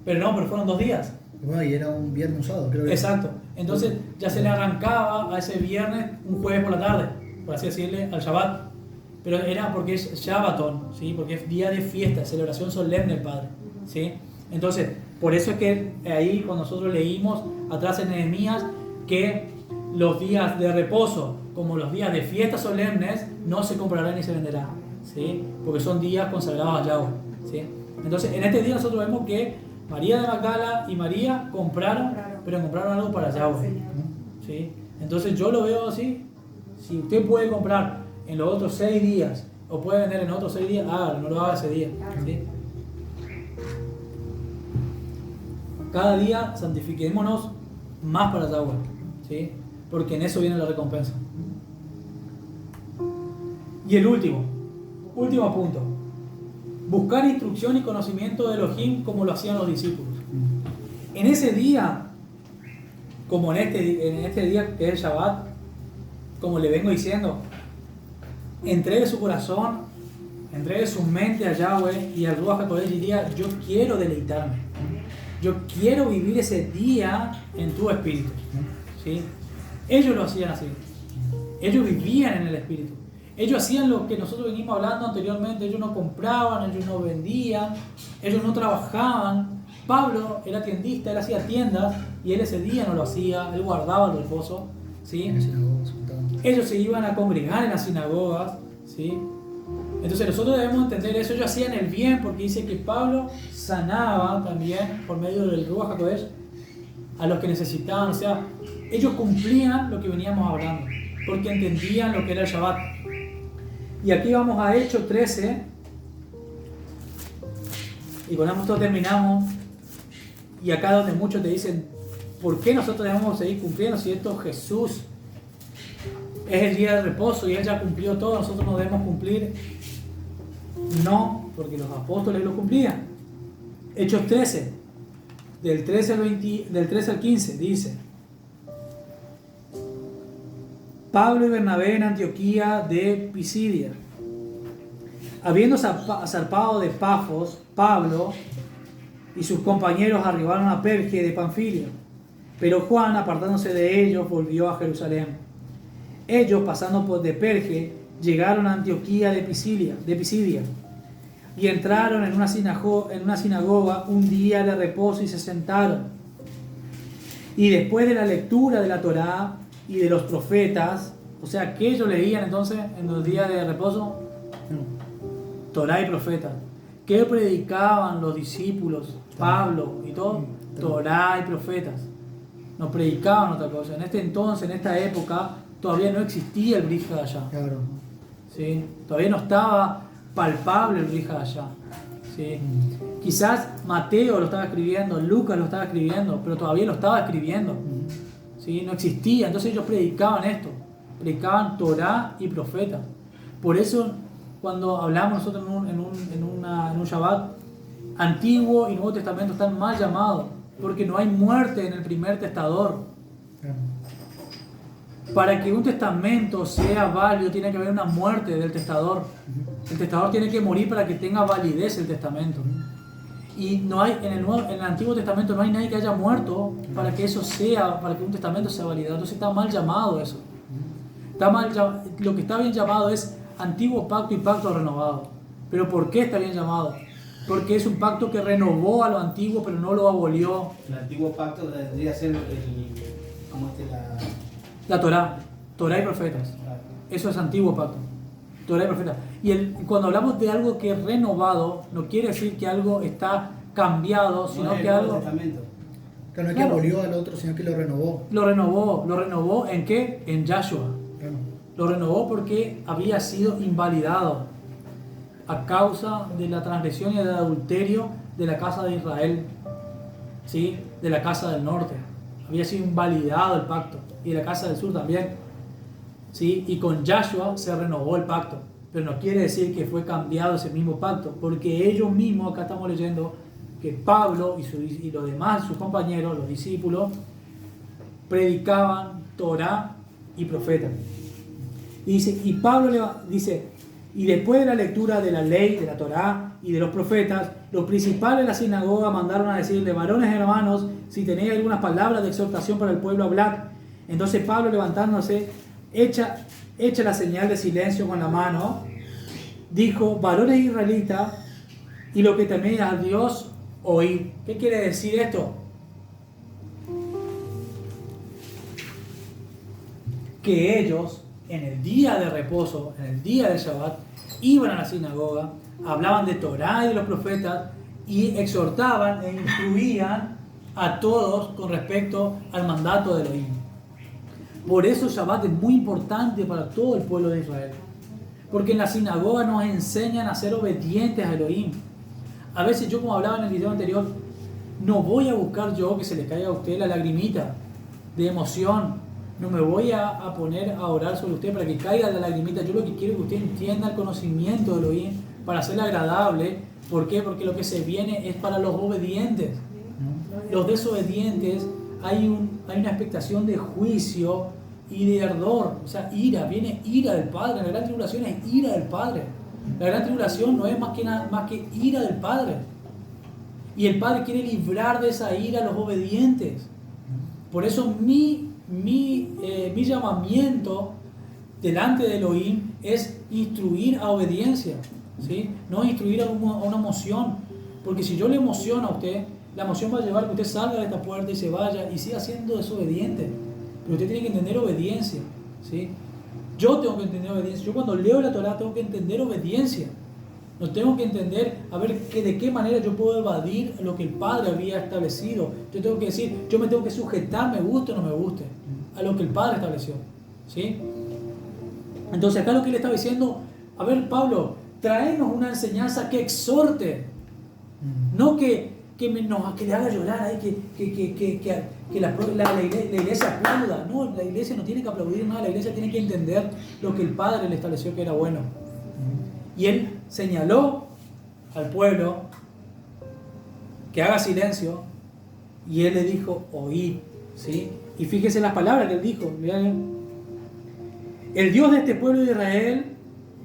A: Pero fueron 2 días.
D: Bueno, y era un viernes, un sábado, creo que.
A: Exacto. Entonces ya se le arrancaba a ese viernes un jueves por la tarde, por así decirle, al Shabbat. Pero era porque es Shabbatón, ¿sí? Porque es día de fiesta, celebración solemne del Padre. ¿sí? Entonces, por eso es que ahí cuando nosotros leímos atrás en Nehemías que los días de reposo, como los días de fiestas solemnes, no se comprarán ni se venderán. ¿sí? Porque son días consagrados a Yahweh. ¿sí? Entonces, en este día nosotros vemos que María de Magdala y María compraron, pero compraron algo para Yahweh.
C: Señor.
A: ¿sí? Entonces yo lo veo así. Si usted puede comprar en los otros 6 días o puede vender en otros 6 días, hágalo, no lo haga ese día. ¿sí? Cada día santifiquémonos más para Yahweh, ¿sí? Porque en eso viene la recompensa. Y el último punto. Buscar instrucción y conocimiento de Elohim como lo hacían los discípulos. En ese día, como en este día que es el Shabbat, como le vengo diciendo, entregue su corazón, entregue su mente a Yahweh y al Ruach HaKodesh y diga, yo quiero deleitarme, yo quiero vivir ese día en tu espíritu. ¿sí? Ellos lo hacían así, ellos vivían en el espíritu, ellos hacían lo que nosotros venimos hablando anteriormente, ellos no compraban, ellos no vendían, ellos no trabajaban. Pablo era tiendista, él hacía tiendas y él ese día no lo hacía, él guardaba el reposo. ¿sí?
D: En la sinagoga se juntaban.
A: Ellos se iban a congregar en las sinagogas, ¿sí? Entonces nosotros debemos entender eso. Ellos hacían el bien porque dice que Pablo sanaba también por medio del Ruach HaKodesh a los que necesitaban. O sea, ellos cumplían lo que veníamos hablando porque entendían lo que era el Shabbat. Y aquí vamos a Hechos 13 y con esto terminamos. Y acá donde muchos te dicen, ¿por qué nosotros debemos seguir cumpliendo si esto Jesús es el día de reposo y Él ya cumplió todo, nosotros no debemos cumplir? No, porque los apóstoles lo cumplían. Hechos 13, del 13 al 15, dice: Pablo y Bernabé en Antioquía de Pisidia. Habiendo zarpado de Pafos, Pablo y sus compañeros arribaron a Perge de Panfilia, pero Juan, apartándose de ellos, volvió a Jerusalén. Ellos, pasando por de Perge, llegaron a Antioquía de Pisidia y entraron en una sinagoga un día de reposo y se sentaron. Y después de la lectura de la Torá y de los profetas, o sea, que ellos leían entonces en los días de reposo, Torá y profetas. ¿Qué predicaban los discípulos, Pablo y todo? Torá y profetas. No predicaban otra cosa. En este entonces, en esta época, todavía no existía el Brit Hadashah.
D: Claro.
A: ¿Sí? Todavía no estaba palpable el Brit Hadashah. ¿Sí? Quizás Mateo lo estaba escribiendo, Lucas lo estaba escribiendo, pero todavía lo estaba escribiendo. ¿Sí? No existía. Entonces ellos predicaban esto. Predicaban Torá y profetas. Por eso, cuando hablamos nosotros en un Shabbat, Antiguo y Nuevo Testamento están mal llamados, porque no hay muerte en el primer testador. Para que un testamento sea válido, tiene que haber una muerte del testador. El testador tiene que morir para que tenga validez el testamento. Y no hay, en el Antiguo Testamento no hay nadie que haya muerto para que eso sea, para que un testamento sea validado. Entonces está mal llamado eso. Lo que está bien llamado es Antiguo Pacto y Pacto Renovado. ¿Pero por qué está bien llamado? Porque es un pacto que renovó a lo antiguo, pero no lo abolió.
B: El antiguo pacto debería ser
A: La Torá y profetas. Eso es Antiguo Pacto. Torá y profetas. Y cuando hablamos de algo que es renovado, no quiere decir que algo está cambiado, sino que algo...
D: Que no es que abolió al otro, sino que lo renovó.
A: Lo renovó ¿en qué? En Yahshua. Lo renovó porque había sido invalidado a causa de la transgresión y del adulterio de la casa de Israel, ¿sí? De la casa del norte. Había sido invalidado el pacto, y de la casa del sur también, ¿sí? Y con Yahshua se renovó el pacto, pero no quiere decir que fue cambiado ese mismo pacto, porque ellos mismos, acá estamos leyendo que Pablo y los demás, sus compañeros, los discípulos, predicaban Torá y profetas. Y Pablo dice: y después de la lectura de la ley, de la Torá y de los profetas, los principales de la sinagoga mandaron a decirle: varones hermanos, si tenéis algunas palabras de exhortación para el pueblo, hablad. Entonces Pablo, levantándose, echa la señal de silencio con la mano, dijo: varones israelitas, y lo que teméis a Dios, oíd. ¿Qué quiere decir esto? Que ellos, en el día de reposo, en el día de Shabbat, iban a la sinagoga, hablaban de Torá y de los profetas y exhortaban e instruían a todos con respecto al mandato de Elohim. Por eso Shabbat es muy importante para todo el pueblo de Israel, porque en la sinagoga nos enseñan a ser obedientes a Elohim. A veces yo, como hablaba en el video anterior, no voy a buscar yo que se le caiga a usted la lagrimita de emoción. No me voy a poner a orar sobre usted para que caiga la lagrimita. Yo lo que quiero es que usted entienda el conocimiento de Elohim para hacerle agradable. ¿Por qué? Porque lo que se viene es para los obedientes. Los desobedientes, hay una expectación de juicio y de ardor. O sea, ira, viene ira del Padre. La gran tribulación es ira del Padre. La gran tribulación no es más que ira del Padre. Y el Padre quiere librar de esa ira a los obedientes. Por eso mi llamamiento delante de Elohim es instruir a obediencia, ¿sí? No instruir a una emoción, porque si yo le emociono a usted, la emoción va a llevar a que usted salga de esta puerta y se vaya y siga siendo desobediente. Pero usted tiene que entender obediencia, ¿sí? Yo tengo que entender obediencia. Yo cuando leo la Torá tengo que entender obediencia. No tengo que entender a ver de qué manera yo puedo evadir lo que el Padre había establecido. Yo tengo que decir, yo me tengo que sujetar, me guste o no me guste, a lo que el Padre estableció, ¿sí? Entonces acá lo que él está diciendo: a ver, Pablo, traenos una enseñanza que exhorte, no que le haga llorar, que la iglesia aplauda. No, la iglesia no tiene que aplaudir nada, la iglesia tiene que entender lo que el Padre le estableció que era bueno. Y él señaló al pueblo que haga silencio, y él le dijo, oíd, ¿sí? Y fíjese las palabras que él dijo. El Dios de este pueblo de Israel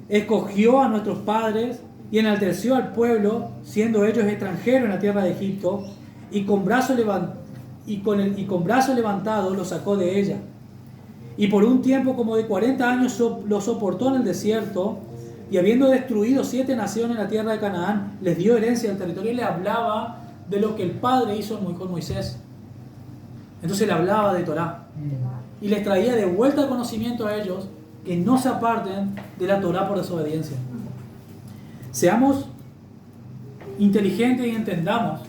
A: escogió a nuestros padres y enalteció al pueblo, siendo ellos extranjeros en la tierra de Egipto, y con brazo levantado los sacó de ella. Y por un tiempo como de 40 años los soportó en el desierto, y habiendo destruido 7 naciones en la tierra de Canaán, les dio herencia del territorio. Y le hablaba de lo que el Padre hizo con Moisés. Entonces le hablaba de Torá. Y les traía de vuelta el conocimiento a ellos, que no se aparten de la Torá por desobediencia. Seamos inteligentes y entendamos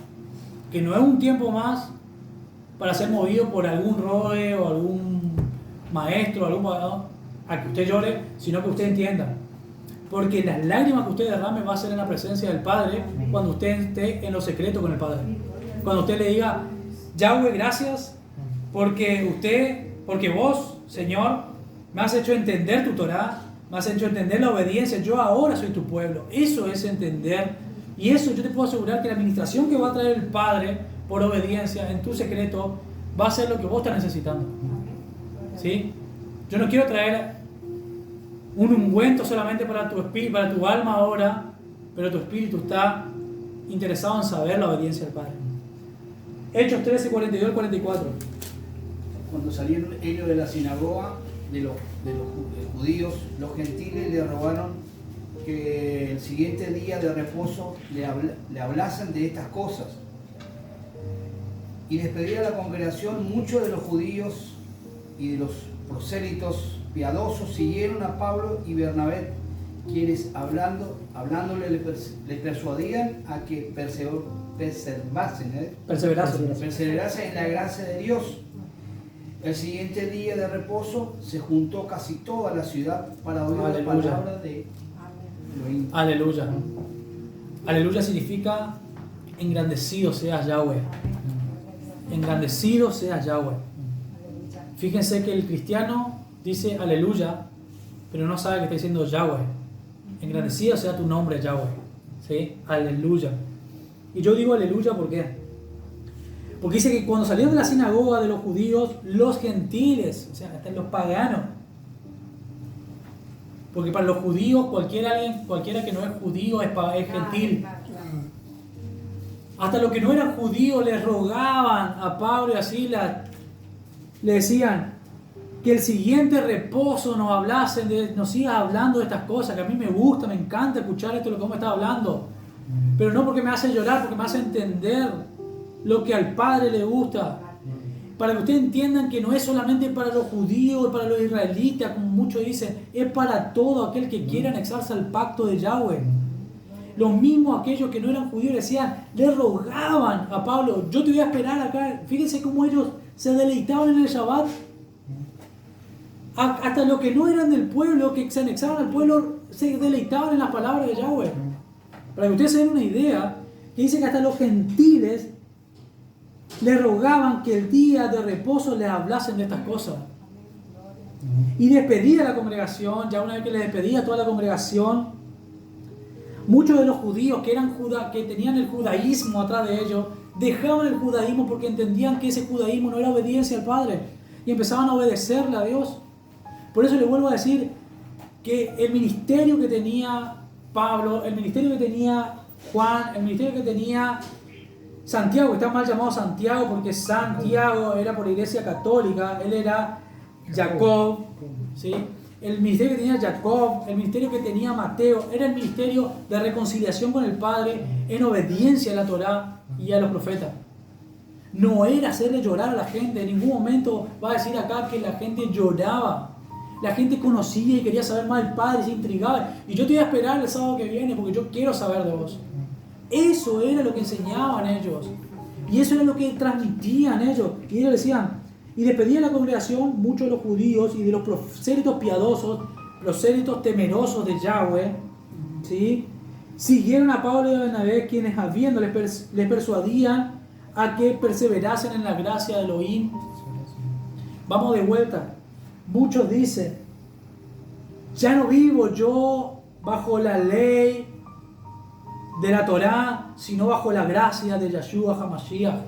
A: que no es un tiempo más para ser movido por algún roe o algún maestro, a que usted llore, sino que usted entienda. Porque las lágrimas que usted derrame va a ser en la presencia del Padre cuando usted esté en lo secreto con el Padre. Cuando usted le diga, Yahweh, gracias, porque vos, Señor, me has hecho entender tu Torá, me has hecho entender la obediencia, yo ahora soy tu pueblo. Eso es entender. Y eso yo te puedo asegurar que la administración que va a traer el Padre por obediencia en tu secreto va a ser lo que vos estás necesitando. ¿Sí? Yo no quiero traer un ungüento solamente para tu espíritu, para tu alma ahora, pero tu espíritu está interesado en saber la obediencia del Padre. Hechos 13, 42 al 44.
B: Cuando salieron ellos de la sinagoga de los judíos, los gentiles le rogaron que el siguiente día de reposo le hablasen de estas cosas. Y les pedía a la congregación, muchos de los judíos y de los prosélitos piadosos siguieron a Pablo y Bernabé, quienes hablándole les persuadían a que perseverasen en la gracia de Dios. El siguiente día de reposo se juntó casi toda la ciudad para oír la palabra de Elohim.
A: Aleluya. Aleluya significa engrandecido sea Yahweh. Engrandecido sea Yahweh. Fíjense que el cristiano dice aleluya, pero no sabe que está diciendo Yahweh. Engrandecido sea tu nombre, Yahweh. ¿Sí? Aleluya. Y yo digo aleluya, ¿por qué? Porque dice que cuando salieron de la sinagoga de los judíos, los gentiles, o sea, hasta los paganos. Porque para los judíos, cualquiera que no es judío es gentil. Hasta los que no eran judíos les rogaban a Pablo y a Silas, le decían que el siguiente reposo nos siga hablando de estas cosas, que a mí me gusta, me encanta escuchar esto, lo que me está hablando. Pero no porque me hace llorar, porque me hace entender lo que al Padre le gusta. Para que ustedes entiendan que no es solamente para los judíos, para los israelitas, como muchos dicen, es para todo aquel que quiera anexarse al pacto de Yahweh. Los mismos aquellos que no eran judíos le rogaban a Pablo, yo te voy a esperar acá. Fíjense cómo ellos se deleitaban en el Shabbat. Hasta los que no eran del pueblo, que se anexaban al pueblo, se deleitaban en las palabras de Yahweh. Para que ustedes se den una idea, que dice que hasta los gentiles le rogaban que el día de reposo les hablasen de estas cosas. Y despedida a la congregación, ya una vez que le despedía a toda la congregación, muchos de los judíos que tenían el judaísmo atrás de ellos, dejaban el judaísmo porque entendían que ese judaísmo no era obediencia al Padre y empezaban a obedecerle a Dios. Por eso le vuelvo a decir que el ministerio que tenía Pablo, el ministerio que tenía Juan, el ministerio que tenía Santiago, que está mal llamado Santiago porque Santiago era por la iglesia católica, él era Jacob, ¿sí? El ministerio que tenía Jacob, el ministerio que tenía Mateo, era el ministerio de reconciliación con el Padre en obediencia a la Torá y a los profetas. No era hacerle llorar a la gente, en ningún momento va a decir acá que la gente lloraba. La gente conocía y quería saber más del Padre, se intrigaba. Y yo te voy a esperar el sábado que viene porque yo quiero saber de vos. Eso era lo que enseñaban ellos. Y eso era lo que transmitían ellos. Y ellos decían, y despedían a la congregación muchos de los judíos y de los prosélitos piadosos, prosélitos temerosos de Yahweh, ¿sí? Siguieron a Pablo y a Bernabé, quienes habiendo les persuadían a que perseverasen en la gracia de Elohim. Vamos de vuelta. Muchos dicen, ya no vivo yo bajo la ley de la Torá, sino bajo la gracia de Yeshua HaMashiach.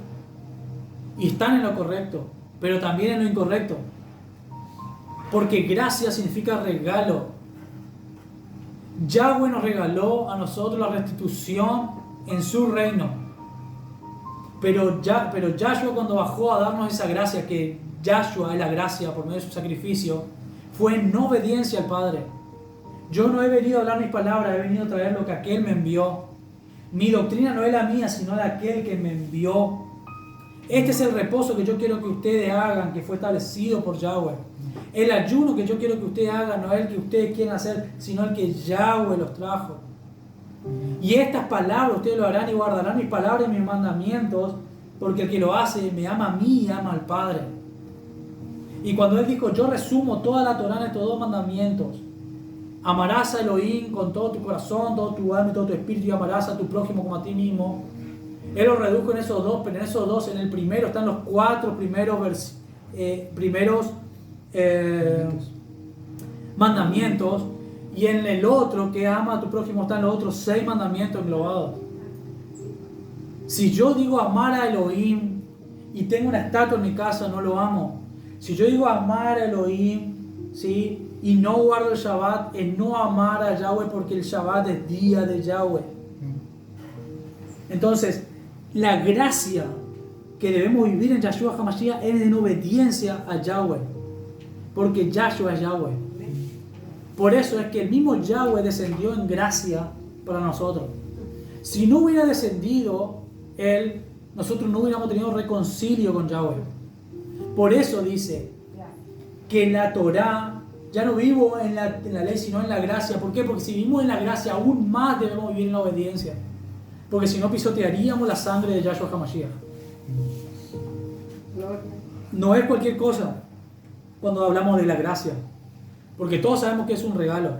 A: Y están en lo correcto, pero también en lo incorrecto. Porque gracia significa regalo. Yahweh nos regaló a nosotros la restitución en su reino. Pero Yahshua, cuando bajó a darnos esa gracia, que Yahshua es la gracia por medio de su sacrificio, fue en obediencia al Padre. Yo no he venido a hablar mis palabras, he venido a traer lo que aquel me envió. Mi doctrina no es la mía, sino la de aquel que me envió. Este es el reposo que yo quiero que ustedes hagan, que fue establecido por Yahweh. El ayuno que yo quiero que ustedes hagan no es el que ustedes quieren hacer, sino el que Yahweh los trajo. Y estas palabras ustedes lo harán y guardarán mis palabras y mis mandamientos, porque el que lo hace me ama a mí y ama al Padre. Y cuando él dijo, yo resumo toda la Torá en estos dos mandamientos: amarás a Elohim con todo tu corazón, todo tu alma y todo tu espíritu, y amarás a tu prójimo como a ti mismo. Él lo redujo en esos dos, pero en esos dos, en el primero están los 4 primeros mandamientos, y en el otro, que ama a tu prójimo, están los otros 6 mandamientos englobados. Si yo digo amar a Elohim y tengo una estatua en mi casa, no lo amo. Si yo digo amar a Elohim, ¿sí?, y no guardo el Shabbat, es no amar a Yahweh, porque el Shabbat es día de Yahweh. Entonces, la gracia que debemos vivir en Yahshua HaMashiach es en obediencia a Yahweh, porque Yahshua es Yahweh. Por eso es que el mismo Yahweh descendió en gracia para nosotros. Si no hubiera descendido Él, nosotros no hubiéramos tenido reconcilio con Yahweh. Por eso dice que en la Torá ya no vivo en la ley, sino en la gracia. ¿Por qué? Porque si vivimos en la gracia, aún más debemos vivir en la obediencia. Porque si no, pisotearíamos la sangre de Yahshua HaMashiach. No es cualquier cosa cuando hablamos de la gracia. Porque todos sabemos que es un regalo.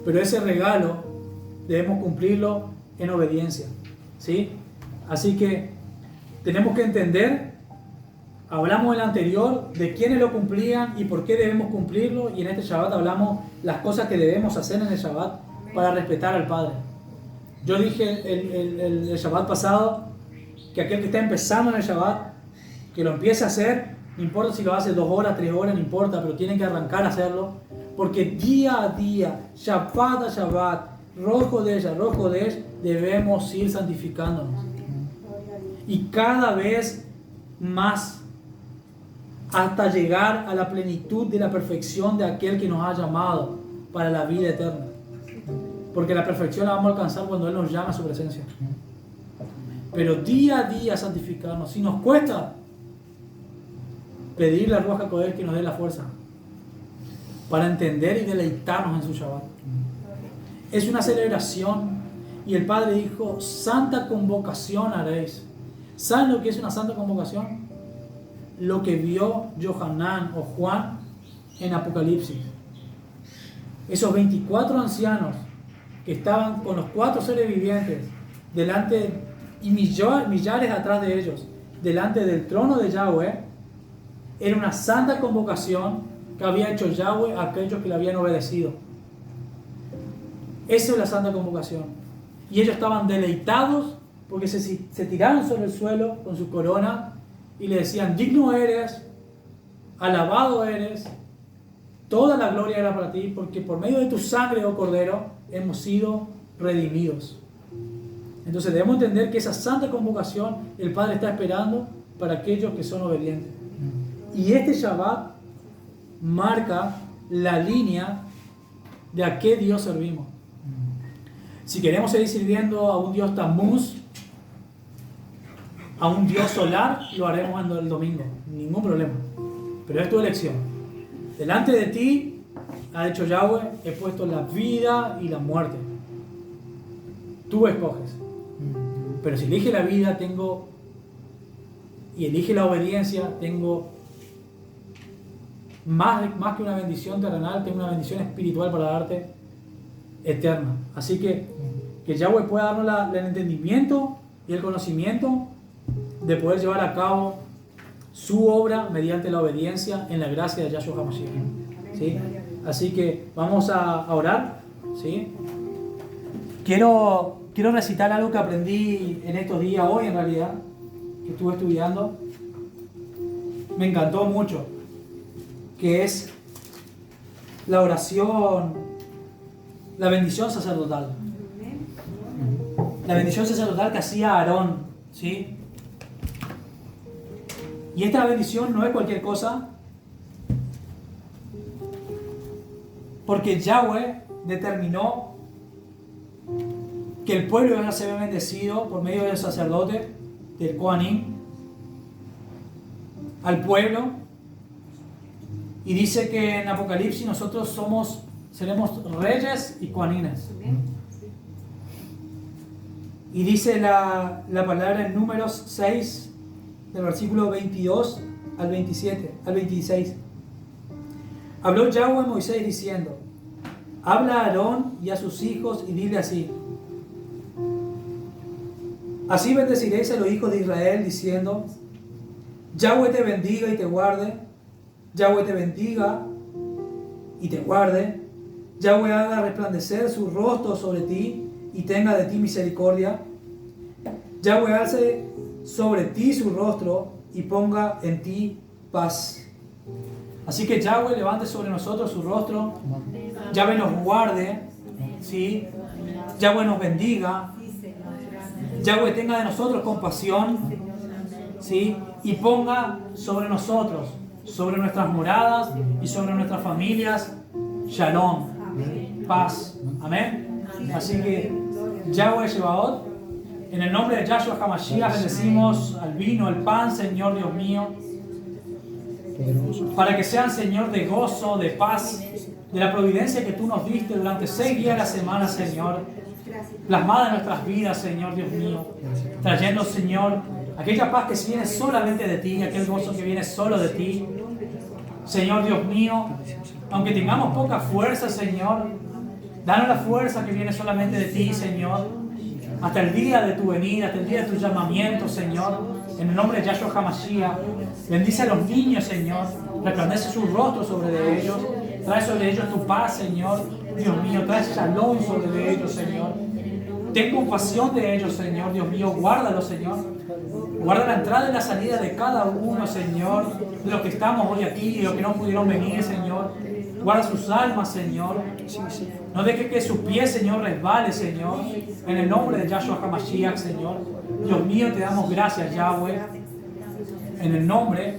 A: Pero ese regalo debemos cumplirlo en obediencia. ¿Sí? Así que tenemos que entender, hablamos en el anterior de quiénes lo cumplían y por qué debemos cumplirlo, y en este Shabbat hablamos las cosas que debemos hacer en el Shabbat para respetar al Padre. Yo dije el Shabbat pasado que aquel que está empezando en el Shabbat, que lo empiece a hacer, no importa si lo hace 2 horas, 3 horas, no importa, pero tiene que arrancar a hacerlo, porque día a día, Shabbat a Shabbat, Rosh Chodesh, debemos ir santificándonos. Y cada vez más, hasta llegar a la plenitud de la perfección de aquel que nos ha llamado para la vida eterna. Porque la perfección la vamos a alcanzar cuando Él nos llama a su presencia. Pero día a día santificarnos. Si nos cuesta, pedirle a Ruach HaKodesh que nos dé la fuerza para entender y deleitarnos en su Shabbat. Es una celebración, y el Padre dijo, santa convocación haréis. ¿Saben lo que es una santa convocación? Lo que vio Yohanan o Juan en Apocalipsis. Esos 24 ancianos que estaban con los 4 seres vivientes delante, y millares atrás de ellos, delante del trono de Yahweh, era una santa convocación que había hecho Yahweh a aquellos que le habían obedecido. Esa es la santa convocación. Y ellos estaban deleitados porque se tiraron sobre el suelo con su corona y le decían, digno eres, alabado eres, toda la gloria era para ti, porque por medio de tu sangre, oh Cordero, hemos sido redimidos. Entonces debemos entender que esa santa convocación el Padre está esperando para aquellos que son obedientes. Y este Shabbat marca la línea de a qué Dios servimos. Si queremos seguir sirviendo a un Dios Tammuz, a un Dios solar, lo haremos el domingo, ningún problema. Pero es tu elección. Delante de ti, ha dicho Yahweh, he puesto la vida y la muerte. Tú escoges. Pero si elige la vida, y elige la obediencia, tengo más que una bendición terrenal, tengo una bendición espiritual para darte eterna. Así que Yahweh pueda darnos el entendimiento y el conocimiento de poder llevar a cabo su obra mediante la obediencia en la gracia de Yahshua HaMashiach. ¿Sí? Así que vamos a orar. ¿Sí? Quiero quiero recitar algo que aprendí en estos días, hoy en realidad, que estuve estudiando. Me encantó mucho, que es la oración, la bendición sacerdotal. La bendición sacerdotal que hacía Aarón, ¿sí? Y esta bendición no es cualquier cosa, porque Yahweh determinó que el pueblo iba a ser bendecido por medio del sacerdote, del Kohanim, al pueblo. Y dice que en Apocalipsis nosotros seremos reyes y Kohanines. Y dice la palabra en Números 6, del versículo 22 al 27, al 26. Habló Yahweh a Moisés diciendo: habla a Aarón y a sus hijos y dile así: así bendeciréis a los hijos de Israel diciendo: Yahweh te bendiga y te guarde. Yahweh te bendiga y te guarde. Yahweh haga resplandecer su rostro sobre ti y tenga de ti misericordia. Yahweh alce sobre ti su rostro y ponga en ti paz. Así que Yahweh levante sobre nosotros su rostro. Yahweh nos guarde, ¿sí? Yahweh nos bendiga. Yahweh tenga de nosotros compasión, ¿sí? Y ponga sobre nosotros, sobre nuestras moradas y sobre nuestras familias, Shalom, paz. Amén. Así que Yahweh Shebaot, en el nombre de Yahshua HaMashiach bendecimos al vino, al pan, Señor Dios mío, para que sean, Señor, de gozo, de paz, de la providencia que tú nos diste durante 6 días de la semana, Señor, plasmada en nuestras vidas, Señor Dios mío, trayendo, Señor, aquella paz que viene solamente de ti, aquel gozo que viene solo de ti, Señor Dios mío. Aunque tengamos poca fuerza, Señor, danos la fuerza que viene solamente de ti, Señor, hasta el día de tu venida, hasta el día de tu llamamiento, Señor, en el nombre de Yahshua HaMashiach. Bendice a los niños, Señor, resplandece su rostro sobre ellos, trae sobre ellos tu paz, Señor, Dios mío, trae shalom sobre ellos, Señor. Ten compasión de ellos, Señor, Dios mío, guárdalos, Señor. Guarda la entrada y la salida de cada uno, Señor, de los que estamos hoy aquí y los que no pudieron venir, Señor. Guarda sus almas, Señor. No deje que sus pies, Señor, resbale, Señor. En el nombre de Yahshua HaMashiach, Señor. Dios mío, te damos gracias, Yahweh. En el nombre,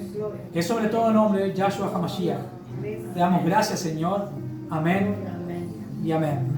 A: que es sobre todo el nombre, Yahshua HaMashiach. Te damos gracias, Señor. Amén y amén.